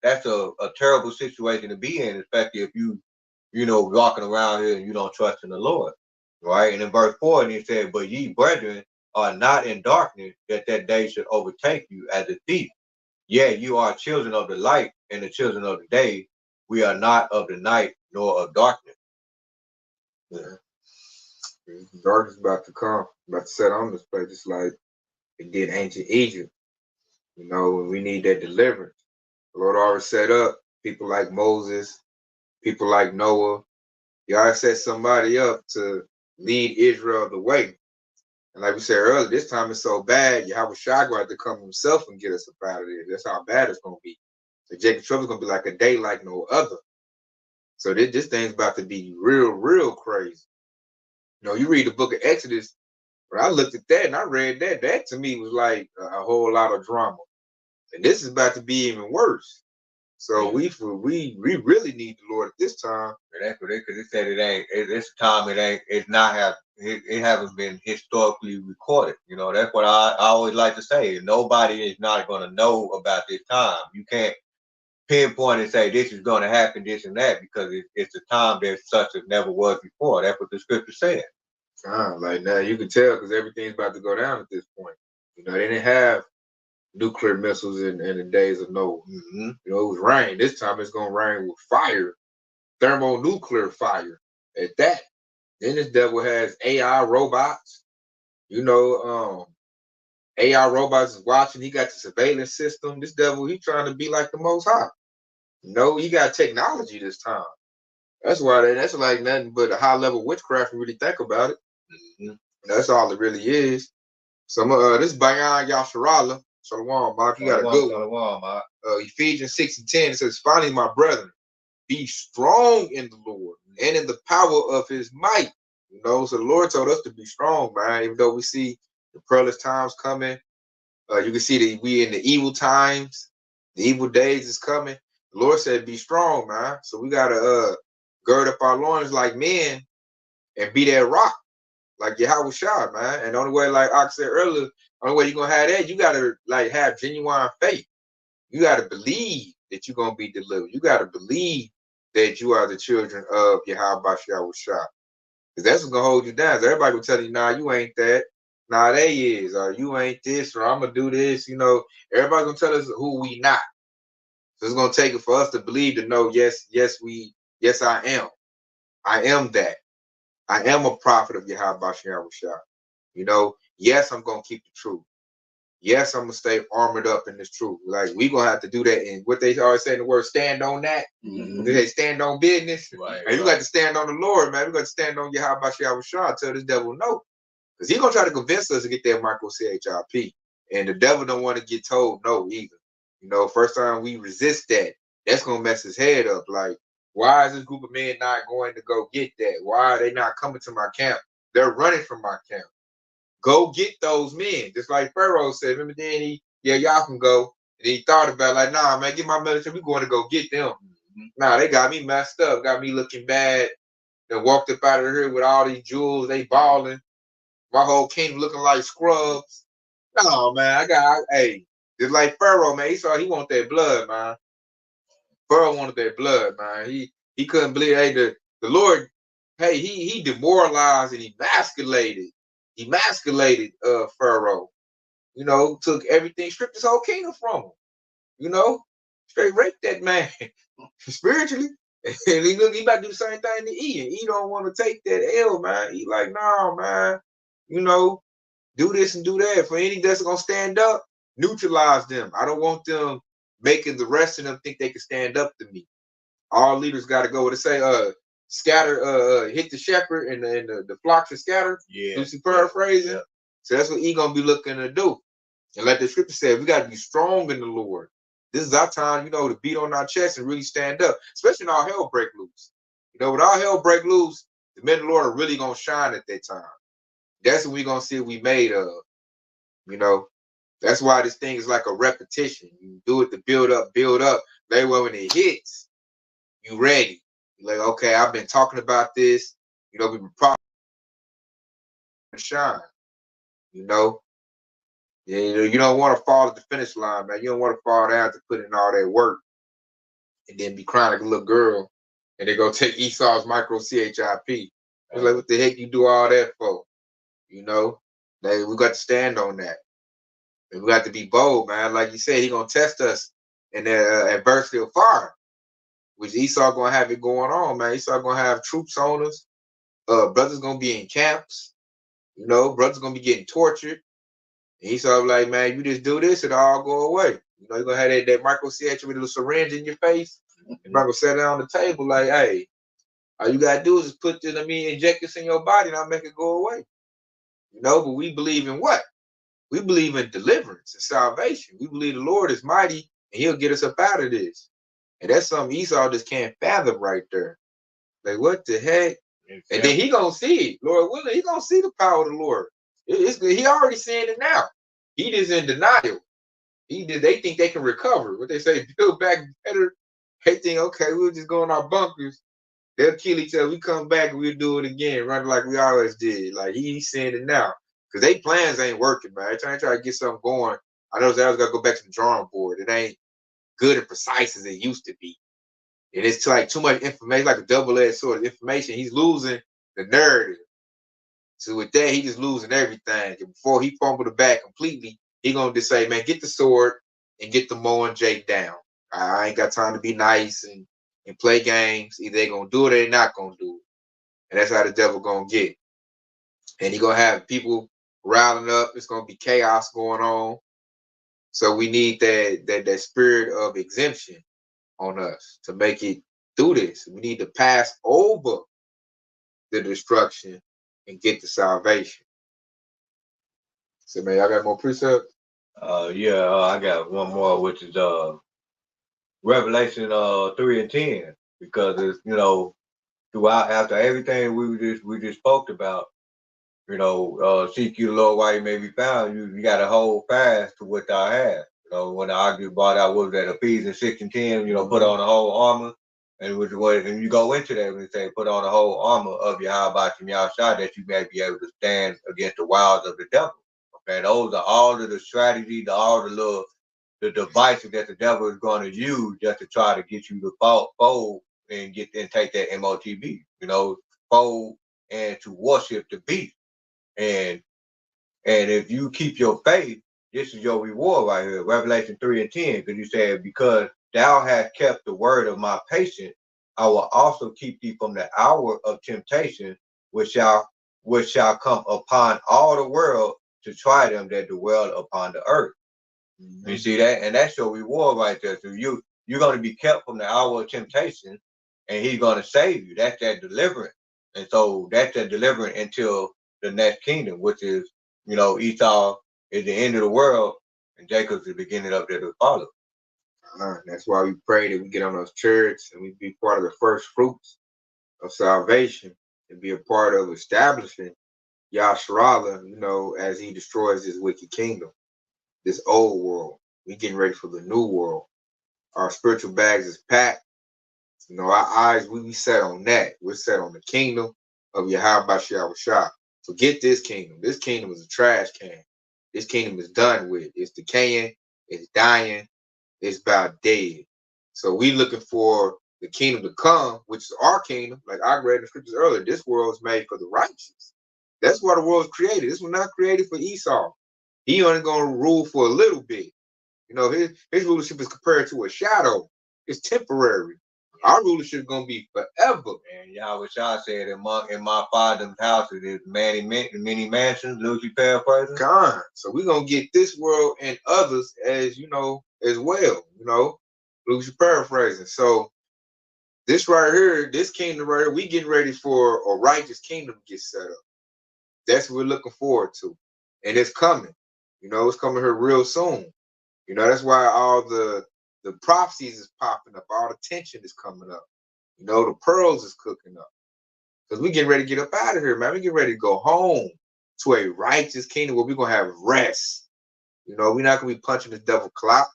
terrible situation to be in, especially if you know, walking around here and you don't trust in the Lord, right? And in verse 4, and he said, "But ye brethren are not in darkness, that day should overtake you as a thief. Yeah, you are children of the light and the children of the day. We are not of the night nor of darkness." Yeah. Darkness about to come, about to set on this place, just like it did ancient Egypt. You know, and we need that deliverance. The Lord already set up people like Moses, people like Noah. He already set somebody up to lead Israel the way. And like we said earlier, this time it's so bad, Yahweh Shai going to have to come himself and get us up out of there. That's how bad it's going to be. So Jacob Trouble is going to be like a day like no other. So this thing's about to be real, real crazy. You know, you read the book of Exodus, when I looked at that and I read that, that to me was like a whole lot of drama. And this is about to be even worse. So we really need the Lord at this time. And that's what because it said this time it haven't been historically recorded. You know, that's what I always like to say. Nobody is not going to know about this time. You can't pinpoint and say this is going to happen, this and that, because it's a time that such as never was before. That's what the scripture said. Like now you can tell because everything's about to go down at this point. You know, they didn't have nuclear missiles in the days of Noah. You know, it was rain. This time it's gonna rain with fire, thermonuclear fire at that. Then this devil has AI robots. You know, AI robots is watching. He got the surveillance system. This devil, he's trying to be like the Most High. You know, he got technology this time. That's why that's like nothing but a high level witchcraft. If you really think about it. That's all it really is. Some this Bayan Yasharala. Shalom, Mark. You got a good one. Ephesians 6:10. It says, "Finally, my brethren, be strong in the Lord and in the power of his might." You know, so the Lord told us to be strong, man. Even though we see the perilous times coming, you can see that we in the evil times, the evil days is coming. The Lord said, "Be strong, man." So we gotta gird up our loins like men and be that rock, like Yahweh Shai, man. And the only way, like I said earlier, the only way you're gonna have that, you gotta like have genuine faith. You gotta believe that you're gonna be delivered. You gotta believe that you are the children of Yahweh Shai. Because that's what's gonna hold you down. So everybody will tell you, nah, you ain't that. Nah, they is, or you ain't this, or I'm gonna do this. You know, everybody's gonna tell us who we not. So it's gonna take it for us to believe to know, yes, I am. I am that. I am a prophet of Yahweh Shai. You know, yes, I'm gonna keep the truth. Yes, I'm gonna stay armored up in this truth. Like we gonna have to do that. And what they always say in the word, stand on that. They stand on business. Right, and you got to stand on the Lord, man. We got to stand on Yahweh Shai. Tell this devil no, because he's gonna try to convince us to get that micro CHIP. And the devil don't want to get told no either. You know, first time we resist that, that's gonna mess his head up. Like, why is this group of men not going to go get that? Why are they not coming to my camp? They're running from my camp. Go get those men. Just like Pharaoh said. Remember then y'all can go. And he thought about it, like, nah, man, get my military. We going to go get them. Nah, they got me messed up, got me looking bad. Then walked up out of here with all these jewels. They balling. My whole kingdom looking like scrubs. No, man, hey, just like Pharaoh, man. He wanted that blood, man. Pharaoh wanted that blood, man. He couldn't believe, hey, the Lord, hey, he demoralized and emasculated Pharaoh. You know, took everything, stripped his whole kingdom from him. You know, straight raped that man spiritually. And he about to do the same thing to E. And E don't want to take that L, man. He like, nah, man. You know, do this and do that. For any that's gonna stand up, neutralize them. I don't want them making the rest of them think they can stand up to me. All leaders got to go. What it say? Scatter. Hit the shepherd, and the flock to scatter. Yeah. Do some paraphrasing. Yeah. So that's what E gonna be looking to do. And like the scripture said, we got to be strong in the Lord. This is our time, you know, to beat on our chest and really stand up, especially when all hell break loose. You know, when all hell break loose, the men of the Lord are really gonna shine at that time. That's when we're gonna see what we made of. You know, that's why this thing is like a repetition. You do it to build up, build up. Later when it hits, you ready. You're like, okay, I've been talking about this. You know, we've been probably shine. You know, yeah, you don't want to fall at the finish line, man. You don't want to fall down to put in all that work and then be crying like a little girl, and they go take Esau's micro CHIP. It's like, what the heck you do all that for? You know, we got to stand on that. And we got to be bold, man. Like you said, he gonna test us in that adversity of fire, which Esau gonna have it going on, man. Esau gonna have troops on us. Brothers gonna be in camps. You know, brothers gonna be getting tortured. And Esau like, man, you just do this, it'll all go away. You know, you're gonna have that micro CH with a little syringe in your face. You're not gonna sit down on the table like, hey, all you gotta do is just put this, inject this in your body and I'll make it go away. You know, but we believe in what? We believe in deliverance and salvation. We believe the Lord is mighty and he'll get us up out of this. And that's something Esau just can't fathom right there. Like, what the heck? And then he gonna see it. Lord willing, he gonna see the power of the Lord. He already seeing it now. He just in denial. They think they can recover. What they say, build back better. They think, okay, we'll just go in our bunkers. They'll kill each other. We come back and we'll do it again, running like we always did. Like he's seeing it now. Because they plans ain't working, man. They're trying to get something going. I know that was gotta go back to the drawing board. It ain't good and precise as it used to be. And it's like too much information, like a double-edged sword of information. He's losing the narrative. So with that, he just losing everything. And before he fumbled the bag completely, he gonna just say, man, get the sword and get the Mo and Jake down. I ain't got time to be nice and play games. Either they gonna do it or they not gonna do it. And that's how the devil gonna get. And he gonna have people riling up. It's gonna be chaos going on. So we need that spirit of exemption on us to make it through this. We need to pass over the destruction and get the salvation. So man, y'all got more precepts? I got one more, which is Revelation 3 and 10, because it's, you know, throughout after everything we just spoke about, you know, seek you the Lord while you may be found. You got to hold fast to what thou hast. You know, when I argued about that, was that Ephesians 6 and 10, you know, put on the whole armor. And which was, and you go into that when you say, put on the whole armor of Yahweh from Yahshua, that you may be able to stand against the wiles of the devil. Okay, those are all of the strategies, all the devices that the devil is going to use just to try to get you to fold and take that MOTB, you know, fold and to worship the beast. And if you keep your faith, this is your reward right here. Revelation 3 and 10, because you said, because thou hast kept the word of my patience, I will also keep thee from the hour of temptation, which shall come upon all the world to try them that dwell upon the earth. Mm-hmm. You see that? And that's your reward right there. So you're going to be kept from the hour of temptation, and he's going to save you. That's that deliverance. And so that's that deliverance until the next kingdom, which is, you know, Esau is the end of the world, and Jacob's the beginning of the follow. That's why we pray that we get on those chariots and we be part of the first fruits of salvation and be a part of establishing Yasharala, as he destroys this wicked kingdom, this old world. We getting ready for the new world. Our spiritual bags is packed. Our eyes, we set on that. We're set on the kingdom of Yahweh Shah. Forget this kingdom. This kingdom is a trash can. This kingdom is done with. It's decaying. It's dying. It's about dead. So we looking for the kingdom to come, which is our kingdom. Like I read in the scriptures earlier, this world is made for the righteous. That's why the world was created. This was not created for Esau. He only going to rule for a little bit. His rulership is compared to a shadow. It's temporary. Our rulership is going to be forever. And Yahweh Shah said, in my father's house, it is many mansions, Lucy paraphrasing. God. So we're going to get this world and others as well. Lucy paraphrasing. So this right here, this kingdom right here, we getting ready for a righteous kingdom to get set up. That's what we're looking forward to. And it's coming. It's coming here real soon. That's why all the prophecies is popping up. All the tension is coming up. The pearls is cooking up. Because we getting ready to get up out of here, man. We getting ready to go home to a righteous kingdom where we're going to have rest. We're not going to be punching the devil clock.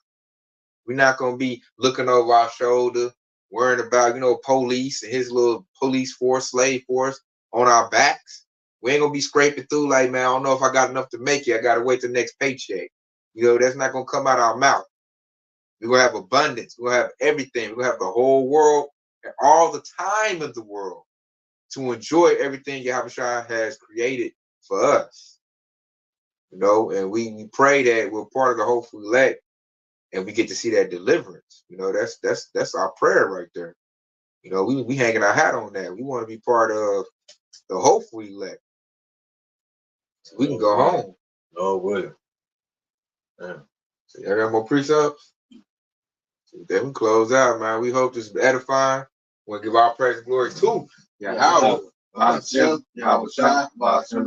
We're not going to be looking over our shoulder, worrying about, police and his little police force, slave force on our backs. We ain't going to be scraping through like, man, I don't know if I got enough to make it. I got to wait the next paycheck. That's not going to come out of our mouth. We're going to have abundance. We're going to have everything. We're going to have the whole world and all the time of the world to enjoy everything Yahushua has created for us. And we pray that we're part of the hopeful elect and we get to see that deliverance. That's our prayer right there. We hanging our hat on that. We want to be part of the hopeful elect. So we can go home. No way. So y'all got more precepts? So then we close out, man. We hope this is edifying. We'll give our praise and glory to Yahweh. Hashem, Yahweh Shah, Hashem,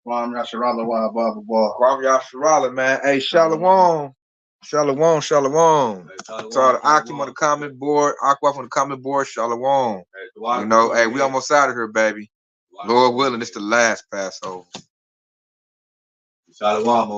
Kwam Yasharala, Kwam Yasharala, man. Hey, Shalom. Shalom, shalom. So Akim on the comment board, Aquaf on the comment board, shalom. Hey, we almost out of here, baby. Lord willing, it's the last Passover. Shalom,